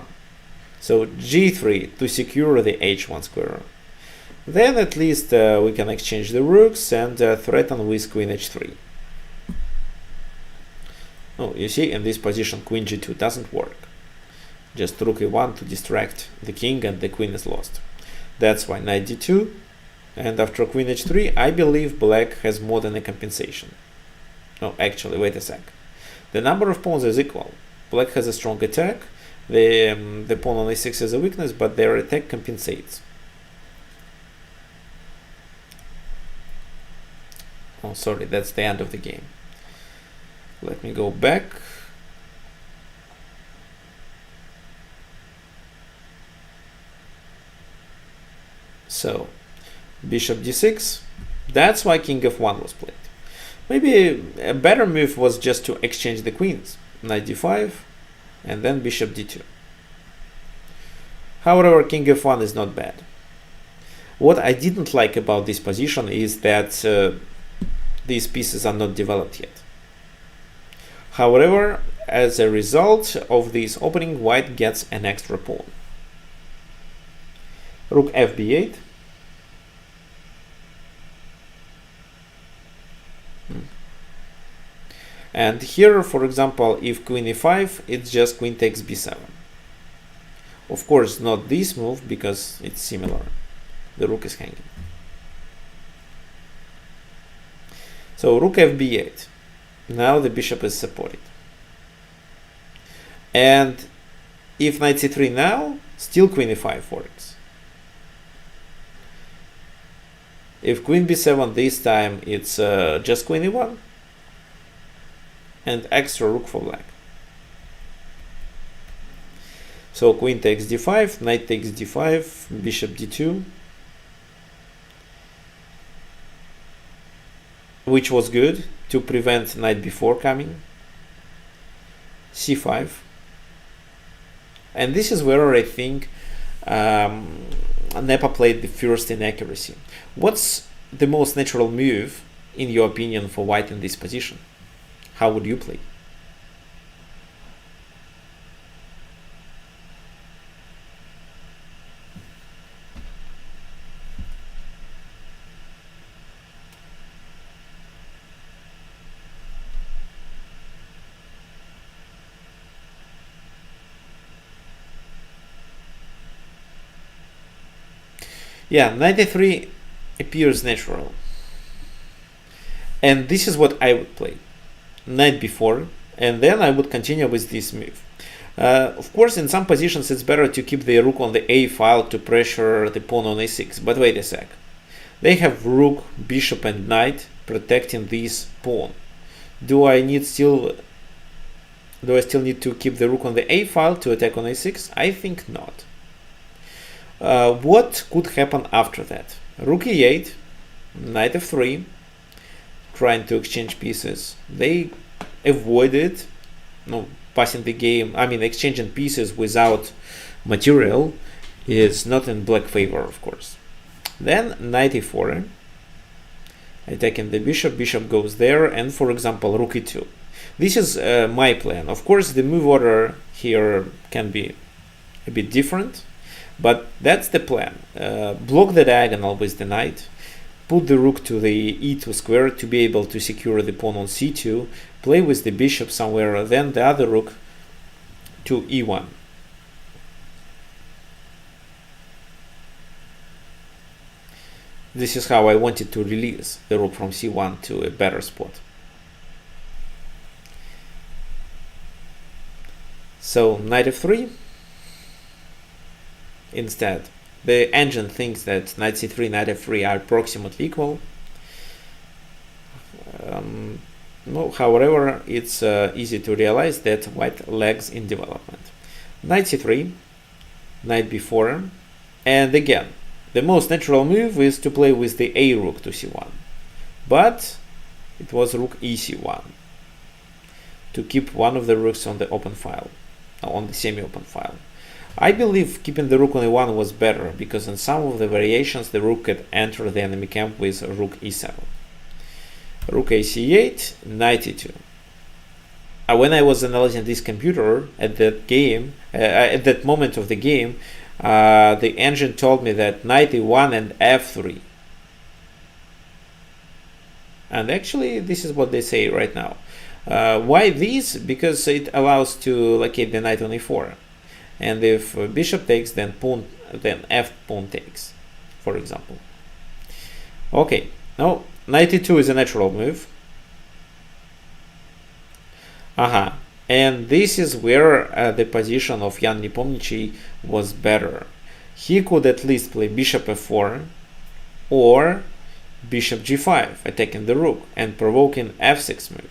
Speaker 1: So g3 to secure the h1 square. Then at least we can exchange the rooks and threaten with queen h3. Oh, you see, in this position queen g2 doesn't work. Just rook e1 to distract the king, and the queen is lost. That's why knight d2, and after queen h3, I believe black has more than a compensation. No, actually, wait a sec. The number of pawns is equal. Black has a strong attack, the pawn on a6 is a weakness, but their attack compensates. Oh, sorry, that's the end of the game. Let me go back. So, bishop d6, that's why king f1 was played. Maybe a better move was just to exchange the queens, knight d5, and then bishop d2. However, king f1 is not bad. What I didn't like about this position is that these pieces are not developed yet. However, as a result of this opening, white gets an extra pawn. Rook fb8. And here, for example, if queen e5, it's just queen takes b7. Of course, not this move, because it's similar. The rook is hanging. So rook fb8. Now the bishop is supported. And if knight c3 now, still queen e5 works. If queen b7 this time, it's just queen e1. And extra rook for black. So queen takes d5, knight takes d5, bishop d2, which was good to prevent knight b4 coming, c5, and this is where I think Nepo played the first inaccuracy. What's the most natural move, in your opinion, for white in this position? How would you play? Yeah, 93 appears natural. And this is what I would play. Knight b4, and then I would continue with this move. Of course, in some positions it's better to keep the rook on the a file to pressure the pawn on a6, but wait a sec. They have rook, bishop and knight protecting this pawn. Do I still need to keep the rook on the a file to attack on a6? I think not. What could happen after that? Rook e8, knight f3, trying to exchange pieces. They avoided passing the game. I mean, exchanging pieces without material is not in black favor, of course. Then knight e4, attacking the bishop. Bishop goes there, and for example, rook e2. This is my plan. Of course, the move order here can be a bit different, but that's the plan. Block the diagonal with the knight. Put the rook to the e2 square to be able to secure the pawn on c2, play with the bishop somewhere, then the other rook to e1. this is how I wanted to release the rook from c1 to a better spot. So knight f3 instead. The engine thinks that knight c3, knight f3 are approximately equal. No, however, it's easy to realize that white lags in development. Knight c3, knight b4, and again, the most natural move is to play with the a rook to c1, but it was rook ec1 to keep one of the rooks on the open file, on the semi-open file. I believe keeping the rook on e1 was better, because in some of the variations the rook could enter the enemy camp with rook e7. Rook a c8, knight e2. When I was analyzing this computer at that game, at that moment of the game, the engine told me that knight e1 and f3. And actually, this is what they say right now. Why this? Because it allows to locate the knight on e4. And if bishop takes, then f pawn takes, for example. Okay, now knight e2 is a natural move. And this is where the position of Jan Nepomniachtchi was better. He could at least play bishop f4 or bishop g5, attacking the rook and provoking f6 move.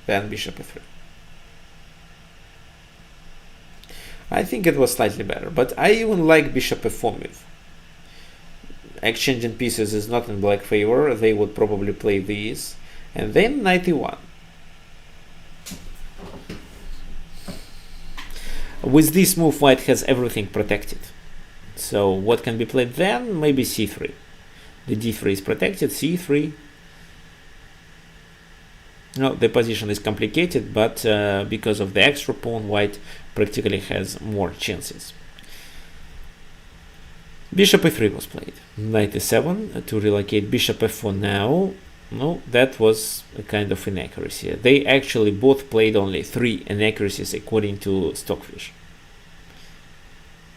Speaker 1: Then bishop f3. I think it was slightly better, but I even like bishop f4 move. Exchanging pieces is not in black favor. They would probably play these, and then knight e1. With this move, white has everything protected. So what can be played then? Maybe c3. The d3 is protected, c3. No, the position is complicated, but because of the extra pawn, white practically has more chances. Bishop e3 was played. Knight e7 to relocate bishop f4 now. No, that was a kind of inaccuracy. They actually both played only 3 inaccuracies according to Stockfish.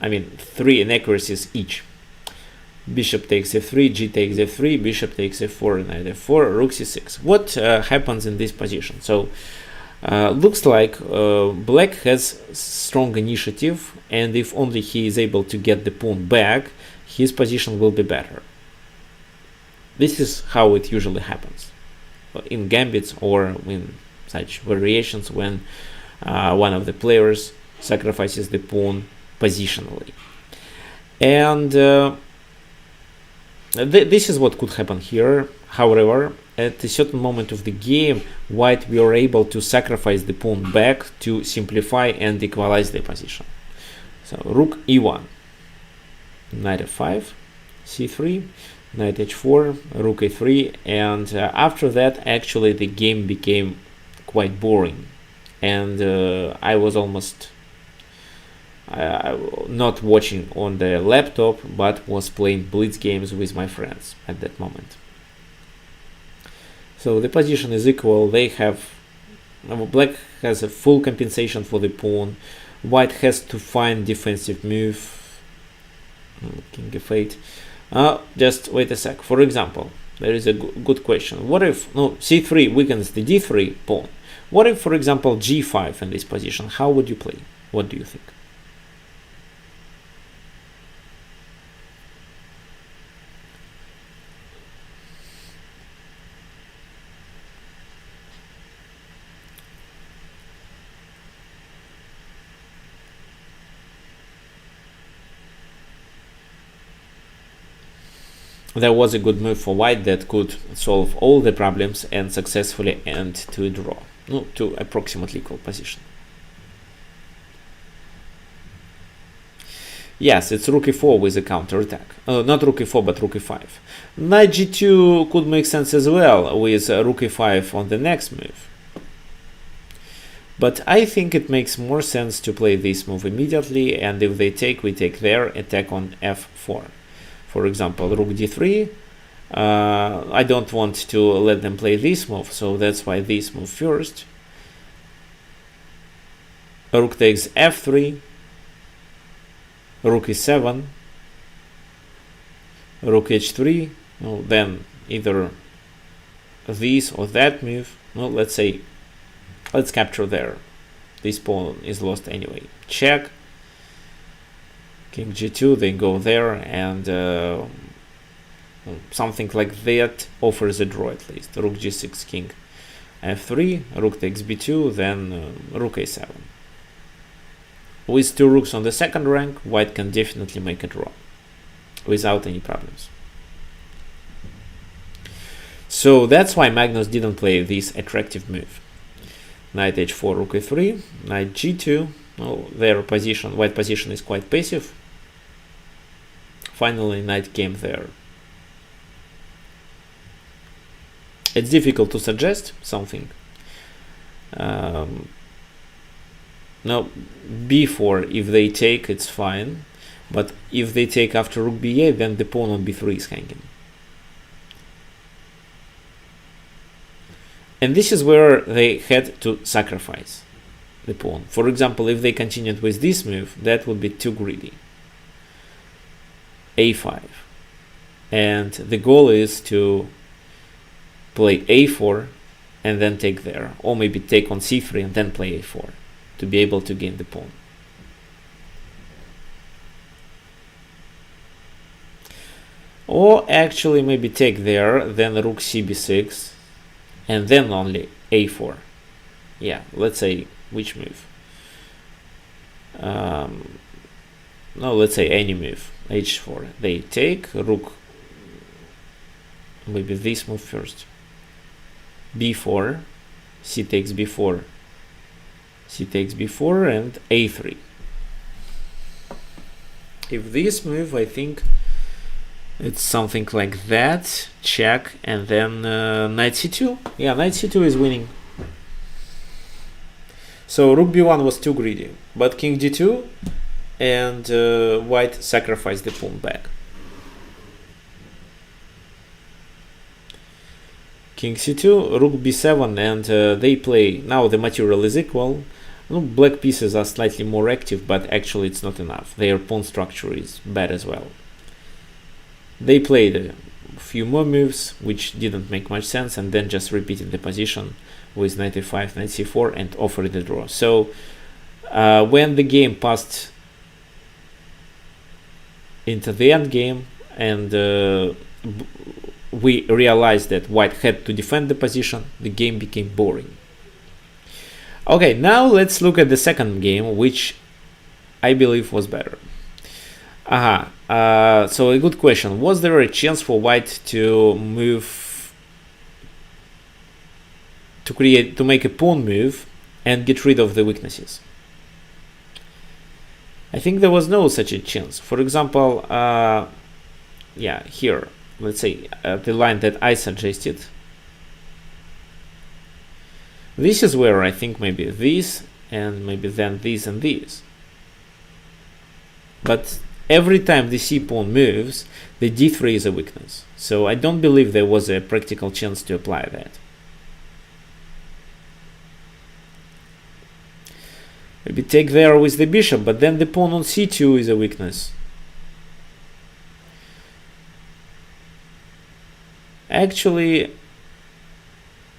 Speaker 1: I mean, 3 inaccuracies each. Bishop takes f3, g takes f3, bishop takes f4, knight f4, rook c6. What happens in this position? So looks like black has strong initiative, and if only he is able to get the pawn back, his position will be better. This is how it usually happens in gambits or in such variations when one of the players sacrifices the pawn positionally. And this is what could happen here. However, at a certain moment of the game, white were able to sacrifice the pawn back to simplify and equalize the position. So rook e1, knight f5, c3, knight h4, rook a3, and after that actually the game became quite boring, and I was almost not watching on the laptop, but was playing blitz games with my friends at that moment. So the position is equal. They have black has a full compensation for the pawn. White has to find defensive move. King f8. Just wait a sec. For example, there is a good question. What if c3 weakens the d3 pawn? What if, for example, g5 in this position? How would you play? What do you think? There was a good move for white that could solve all the problems and successfully end to a draw, to approximately equal position. Yes, it's rook e4 with a counter attack. Not rook e4, but rook e5. Knight g2 could make sense as well with rook e5 on the next move. But I think it makes more sense to play this move immediately, and if they take, we take their attack on f4. For example, rook d3. I don't want to let them play this move, so that's why this move first. Rook takes f3, rook e7, rook h3, well, then either this or that move. Well, let's say, let's capture there. This pawn is lost anyway. Check. King g2, they go there, and something like that offers a draw at least. Rook g6, king f3, rook takes b2, then rook a7. With two rooks on the second rank, white can definitely make a draw without any problems. So that's why Magnus didn't play this attractive move. Knight h4, rook e3, knight g2. Well, their position, white position, is quite passive. Finally, knight came there. It's difficult to suggest something. No, b4, if they take, it's fine. But if they take after rook b8, then the pawn on b3 is hanging. And this is where they had to sacrifice the pawn. For example, if they continued with this move, that would be too greedy. a5. And the goal is to play a4 and then take there. Or maybe take on c3 and then play a4 to be able to gain the pawn. Or actually maybe take there, then rook cb6, and then only a4. Yeah, let's say, which move? No, let's say any move. h4. They take, rook, maybe this move first. b4, c takes b4, c takes b4, and a3. If this move, I think it's something like that. Check, and then knight c2. Yeah, knight c2 is winning. So rook b1 was too greedy, but king d2, and white sacrificed the pawn back. King c2, rook b7, and they play. Now the material is equal. No, black pieces are slightly more active, but actually it's not enough. Their pawn structure is bad as well. They played a few more moves, which didn't make much sense, and then just repeated the position with knight e5, knight c4, and offered the draw. So when the game passed into the end game, and we realized that white had to defend the position, the game became boring. Okay, now let's look at the second game, which I believe was better. So a good question. Was there a chance for white to move, to make a pawn move and get rid of the weaknesses? I think there was no such a chance. For example, yeah, here, let's say the line that I suggested. This is where I think maybe this, and maybe then this and this. But every time the c pawn moves, the d3 is a weakness. So I don't believe there was a practical chance to apply that. Maybe take there with the bishop, but then the pawn on c2 is a weakness. Actually,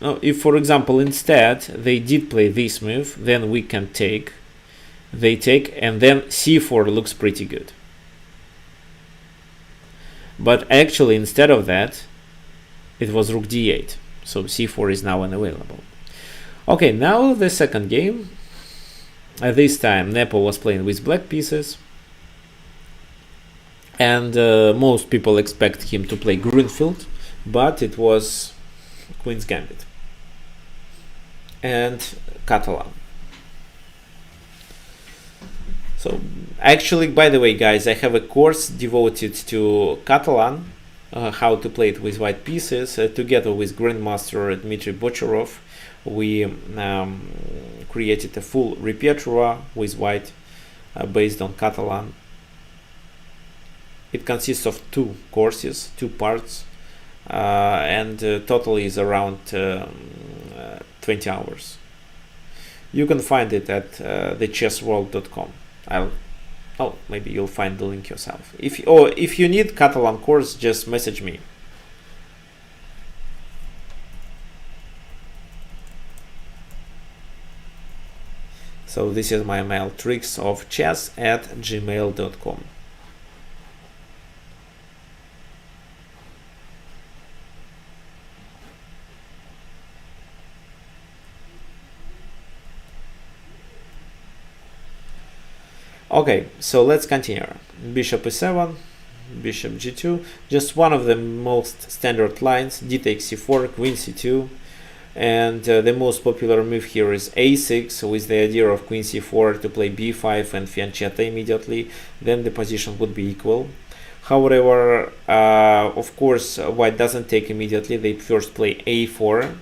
Speaker 1: no, if for example instead they did play this move, then we can take, they take, and then c4 looks pretty good. But actually instead of that, it was rook d8, so c4 is now unavailable. Okay, now the second game. At this time Nepo was playing with black pieces, and most people expect him to play Greenfield, but it was Queen's Gambit and Catalan. So actually, by the way guys, I have a course devoted to Catalan, how to play it with white pieces, together with Grandmaster Dmitry Bocharov. We created a full repertoire with white based on Catalan. It consists of 2 courses, 2 parts, and totally is around 20 hours. You can find it at thechessworld.com. I'll Oh, maybe you'll find the link yourself. If you need Catalan course, just message me. So this is my mail, tricksofchess@gmail.com. Okay, so let's continue. Bishop e7, bishop g2, just one of the most standard lines, d takes c4, queen c2, and the most popular move here is a6 with the idea of queen c4 to play b5 and fiancetta immediately, then the position would be equal. However, of course, white doesn't take immediately, they first play a4,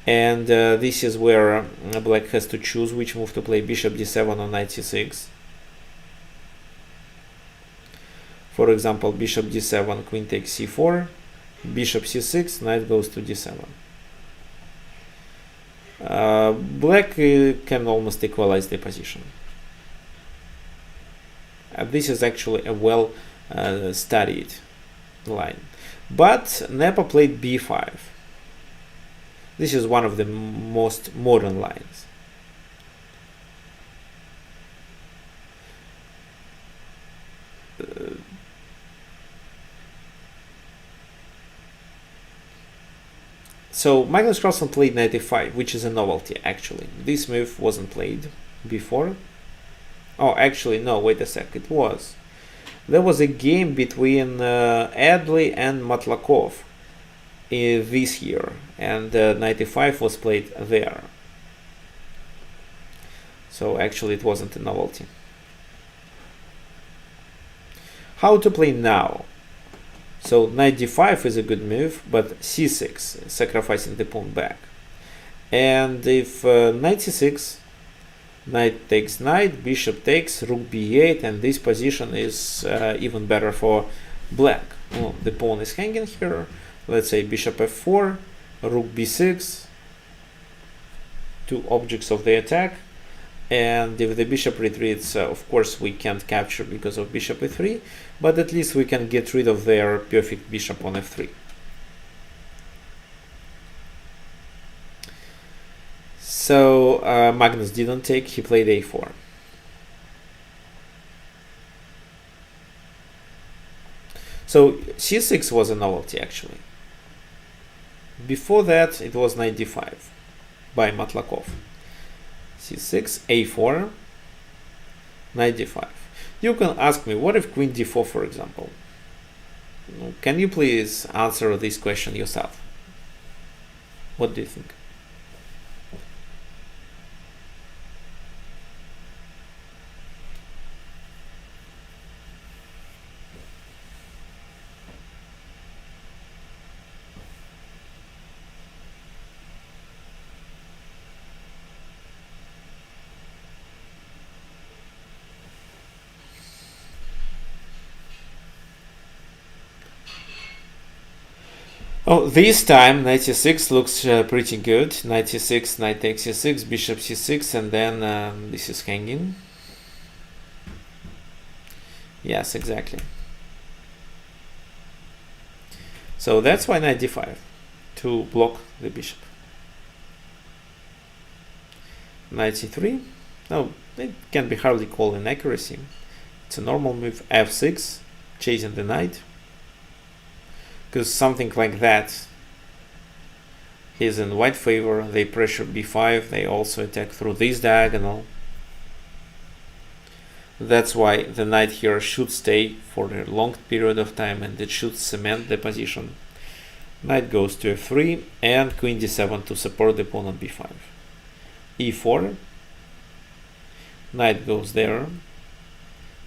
Speaker 1: and this is where black has to choose which move to play, bishop d7 or knight c6. For example, bishop d7, queen takes c4, bishop c6, knight goes to d7. Black can almost equalize the position. This is actually a well studied line. But Nepo played b5. This is one of the most modern lines. So Magnus Carlsen played knight e5, which is a novelty actually. This move wasn't played before. Oh, actually, no, wait a sec, it was. There was a game between Adley and Matlakov this year, and knight e5 was played there. So actually it wasn't a novelty. How to play now? So knight d5 is a good move, but c6, sacrificing the pawn back. And if knight c6, knight takes knight, bishop takes, rook b8, and this position is even better for black. Well, the pawn is hanging here. Let's say bishop f4, rook b6, two objects of the attack. And if the bishop retreats, of course we can't capture because of bishop e3, but at least we can get rid of their perfect bishop on f3. So Magnus didn't take, he played a4. So c6 was a novelty actually. Before that it was knight d5 by Matlakov. c6, a4, knight d5. You can ask me, what if queen d4, for example? Can you please answer this question yourself? What do you think? Oh, this time knight c6 looks pretty good. Knight c6, knight takes c6, bishop c6, and then this is hanging. Yes, exactly. So that's why knight d5, to block the bishop. Knight c3. No, it can be hardly called inaccuracy. It's a normal move. f6, chasing the knight. Because something like that is in white favor. They pressure b5, they also attack through this diagonal. That's why the knight here should stay for a long period of time, and it should cement the position. Knight goes to f3 and queen d7 to support the pawn on b5. e4, knight goes there,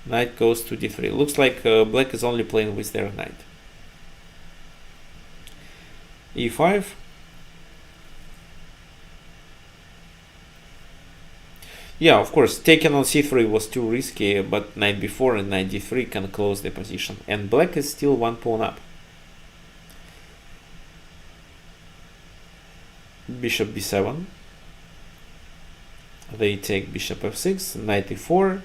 Speaker 1: knight goes to d3. Looks like black is only playing with their knight. e5, yeah, of course, taking on c3 was too risky, but knight b4 and knight d3 can close the position, and black is still one pawn up. Bishop b7, they take bishop f6, knight e4,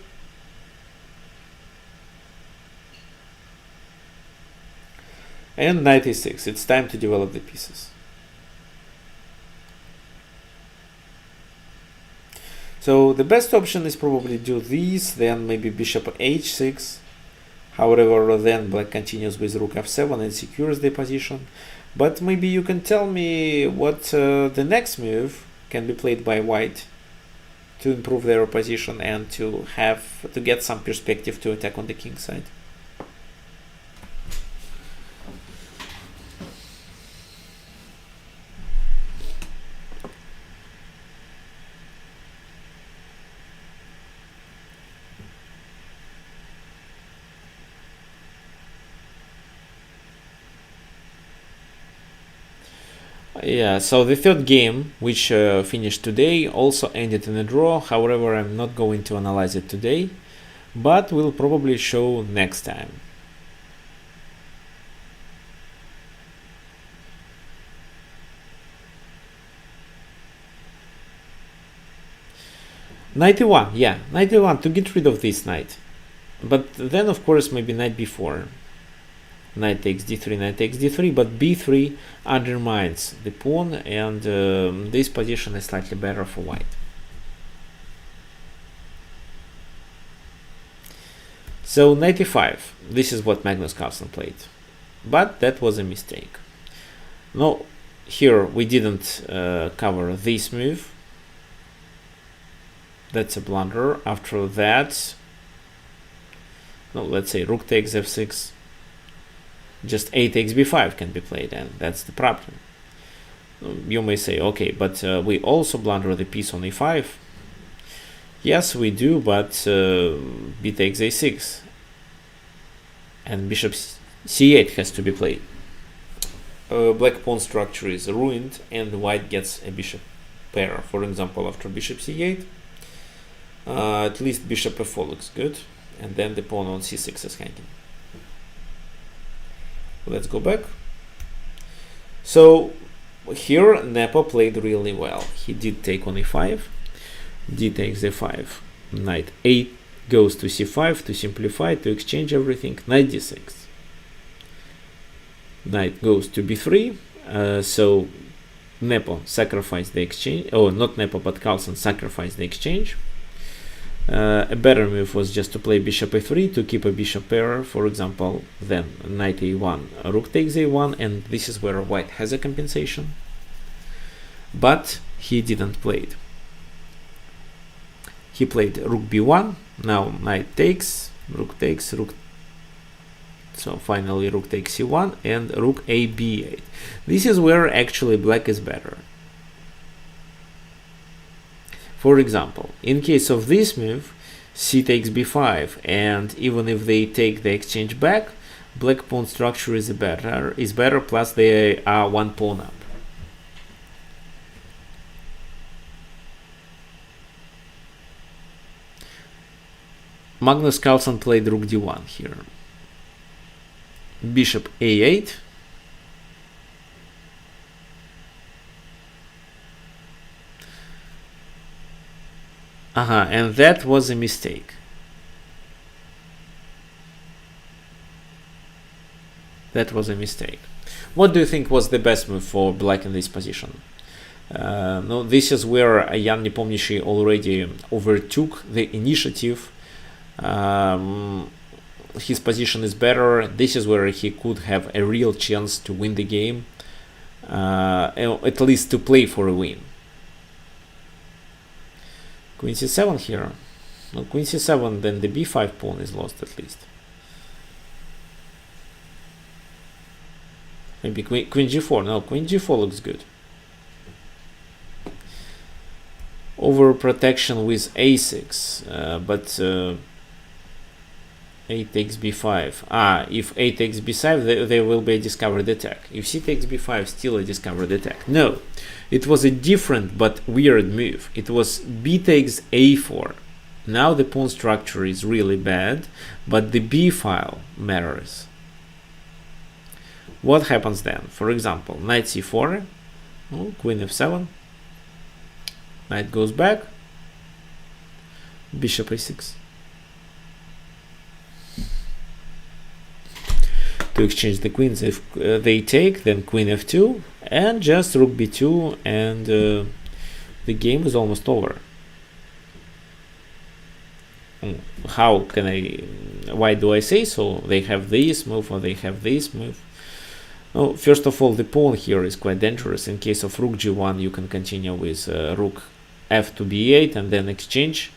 Speaker 1: And knight e6. It's time to develop the pieces. So the best option is probably do this, then maybe bishop h6. However, then black continues with rook f7 and secures the position. But maybe you can tell me what the next move can be played by white to improve their position and to get some perspective to attack on the king side. Yeah, so the third game, which finished today, also ended in a draw. However, I'm not going to analyze it today, but we'll probably show next time. Knight e1, yeah, knight e1 to get rid of this knight. But then, of course, maybe knight b4. Knight takes d3, knight takes d3, but b3 undermines the pawn, and this position is slightly better for white. So knight e5, this is what Magnus Carlsen played, but that was a mistake. No, here we didn't cover this move. That's a blunder. After that, no, let's say rook takes f6. Just a takes b5 can be played, and that's the problem. You may say, okay, but we also blunder the piece on e5. Yes, we do, but b takes a6 and bishop c8 has to be played. Black pawn structure is ruined and white gets a bishop pair. For example, after bishop c8, at least bishop f4 looks good, and then the pawn on c6 is hanging. Let's go back. So here Nepo played really well. He did take on e5, d takes a5, knight a goes to c5 to simplify, to exchange everything, knight d6. Knight goes to b3, so Nepo sacrificed the exchange, oh, not Nepo, but Carlsen sacrificed the exchange. A better move was just to play bishop a3 to keep a bishop pair, for example, then knight a1, rook takes a1, and this is where white has a compensation. But he didn't play it. He played rook b1, now knight takes, rook, so finally rook takes c1 and rook a b8. This is where actually black is better. For example, in case of this move, c takes b5, and even if they take the exchange back, black pawn structure is better, plus they are one pawn up. Magnus Carlsen played rook d1 here. Bishop a8. And that was a mistake. That was a mistake. What do you think was the best move for black in this position? No, this is where Jan Nepomniachtchi already overtook the initiative. His position is better. This is where he could have a real chance to win the game, at least to play for a win. Queen c7 here. No, queen c7, then the b5 pawn is lost at least. Maybe queen g4. No, queen g4 looks good. Overprotection with a6, but a takes b5. If a takes b5, there will be a discovered attack. If c takes b5, still a discovered attack. No, it was a different but weird move. It was b takes a4. Now the pawn structure is really bad, but the b file matters. What happens then? For example, knight c4, queen f7, knight goes back, bishop a6. to exchange the queens. If they take, then queen f2 and just rook b2, and the game is almost over. How can I, why do I say so? They have this move or they have this move. Oh, first of all, the pawn here is quite dangerous. In case of rook g1, you can continue with rook f to b8 and then exchange.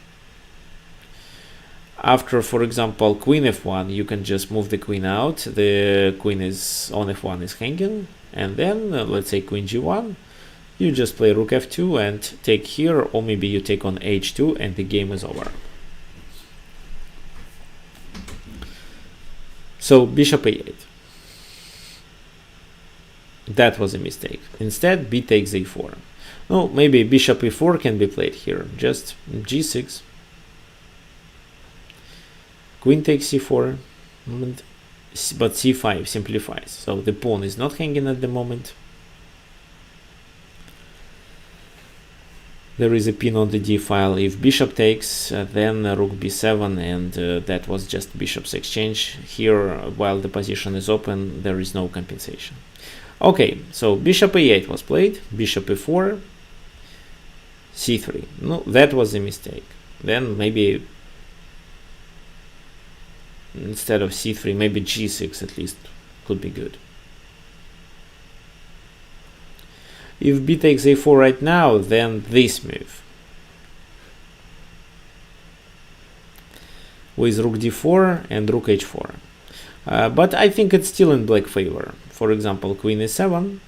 Speaker 1: After, for example, queen f1, you can just move the queen out. The queen is on f1 is hanging, and then let's say queen g1, you just play rook f2 and take here, or maybe you take on h2 and the game is over. So bishop a8. That was a mistake. Instead, b takes a4. No, maybe bishop e4 can be played here. Just g6. Queen takes c4, but c5 simplifies. So the pawn is not hanging at the moment. There is a pin on the d file. If bishop takes, then rook b7, and that was just bishop's exchange. Here, while the position is open, there is no compensation. Okay, so bishop a8 was played, bishop e4, c3. No, that was a mistake. Then maybe instead of c3, maybe g6 at least could be good. If b takes a4 right now, then this move with rook d4 and rook h4. But I think it's still in black favor. For example, queen e7,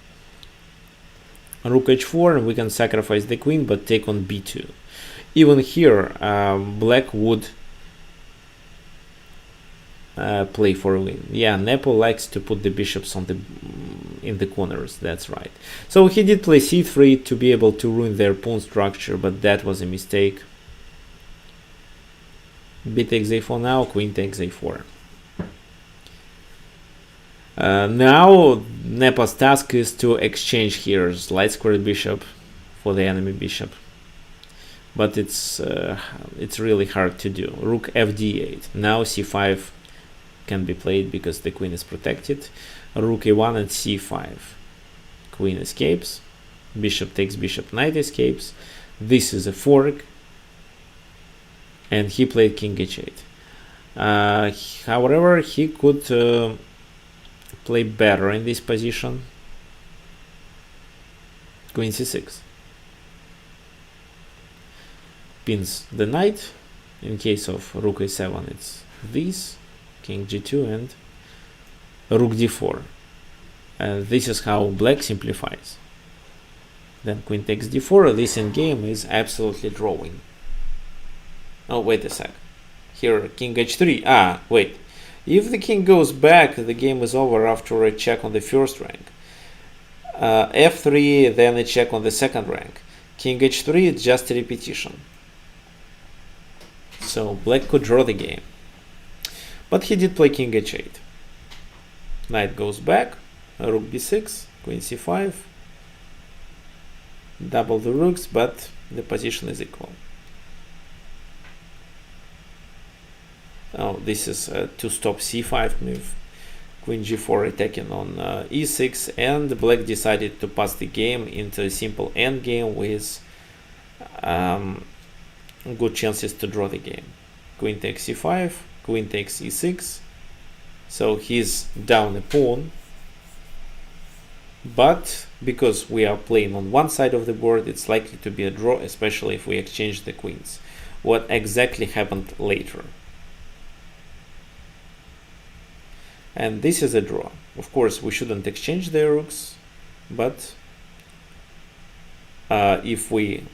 Speaker 1: rook h4, and we can sacrifice the queen but take on b2. Even here, black would play for a win. Yeah, Nepo likes to put the bishops on in the corners, that's right. So he did play c3 to be able to ruin their pawn structure, but that was a mistake. B takes a4 now, queen takes a4. Now Nepo's task is to exchange here light squared bishop for the enemy bishop, but it's really hard to do. Rook fd8. Now c5 can be played because the queen is protected. Rook e1 and c5. Queen escapes. Bishop takes bishop, knight escapes. This is a fork, and he played king h8. However, he could play better in this position. Queen c6 pins the knight. In case of rook a7, it's this, king g2 and rook d4. This is how black simplifies. Then queen takes d4. This endgame is absolutely drawing. Oh, wait a sec. Here, king h3. Ah, wait. If the king goes back, the game is over after a check on the first rank. f3, then a check on the second rank. King h3 is just a repetition. So black could draw the game. But he did play king h8. Knight goes back, rook b6, queen c5. Double the rooks, but the position is equal. Oh, this is to stop c5 move. Queen g4 attacking on e6, and black decided to pass the game into a simple endgame with good chances to draw the game. Queen takes c5, queen takes e6, so he's down a pawn. But because we are playing on one side of the board, it's likely to be a draw, especially if we exchange the queens. What exactly happened later? And this is a draw. Of course, we shouldn't exchange the rooks, but if we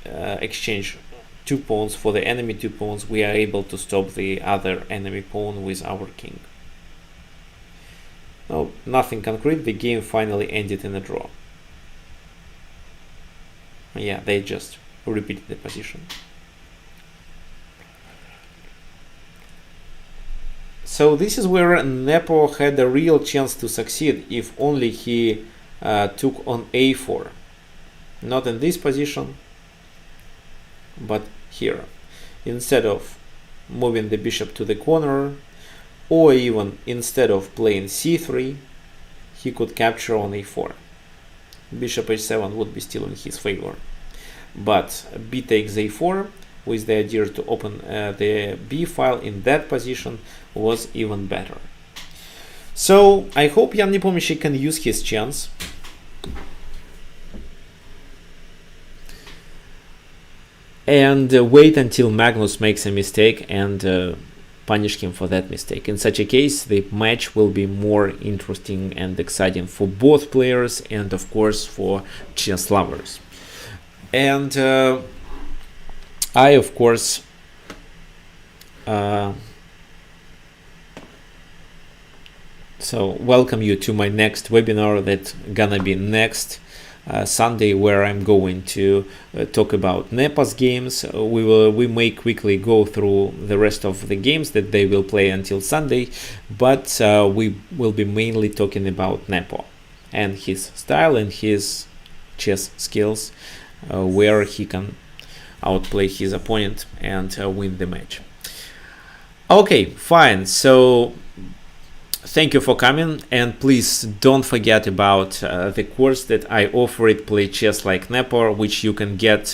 Speaker 1: exchange two pawns for the enemy two pawns, we are able to stop the other enemy pawn with our king. No, nothing concrete. The game finally ended in a draw. Yeah, they just repeated the position. So this is where Nepo had a real chance to succeed if only he took on a4. Not in this position, but here. Instead of moving the bishop to the corner, or even instead of playing c3, he could capture on a4. Bishop h7 would be still in his favor, but b takes a4 with the idea to open the b file in that position was even better. So I hope Jan Nepomniachtchi can use his chance. And wait until Magnus makes a mistake and punish him for that mistake. In such a case, the match will be more interesting and exciting for both players and of course for chess lovers. And I of course so welcome you to my next webinar that's gonna be next Sunday, where I'm going to talk about Nepo's games. We may quickly go through the rest of the games that they will play until Sunday, but we will be mainly talking about Nepo and his style and his chess skills, where he can outplay his opponent and win the match. Okay, fine. So thank you for coming, and please don't forget about the course that I offer it, Play Chess Like Nepo, which you can get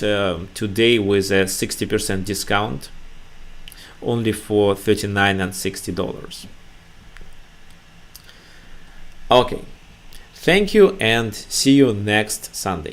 Speaker 1: today with a 60% discount, only for $39 and $60. Okay, thank you and see you next Sunday.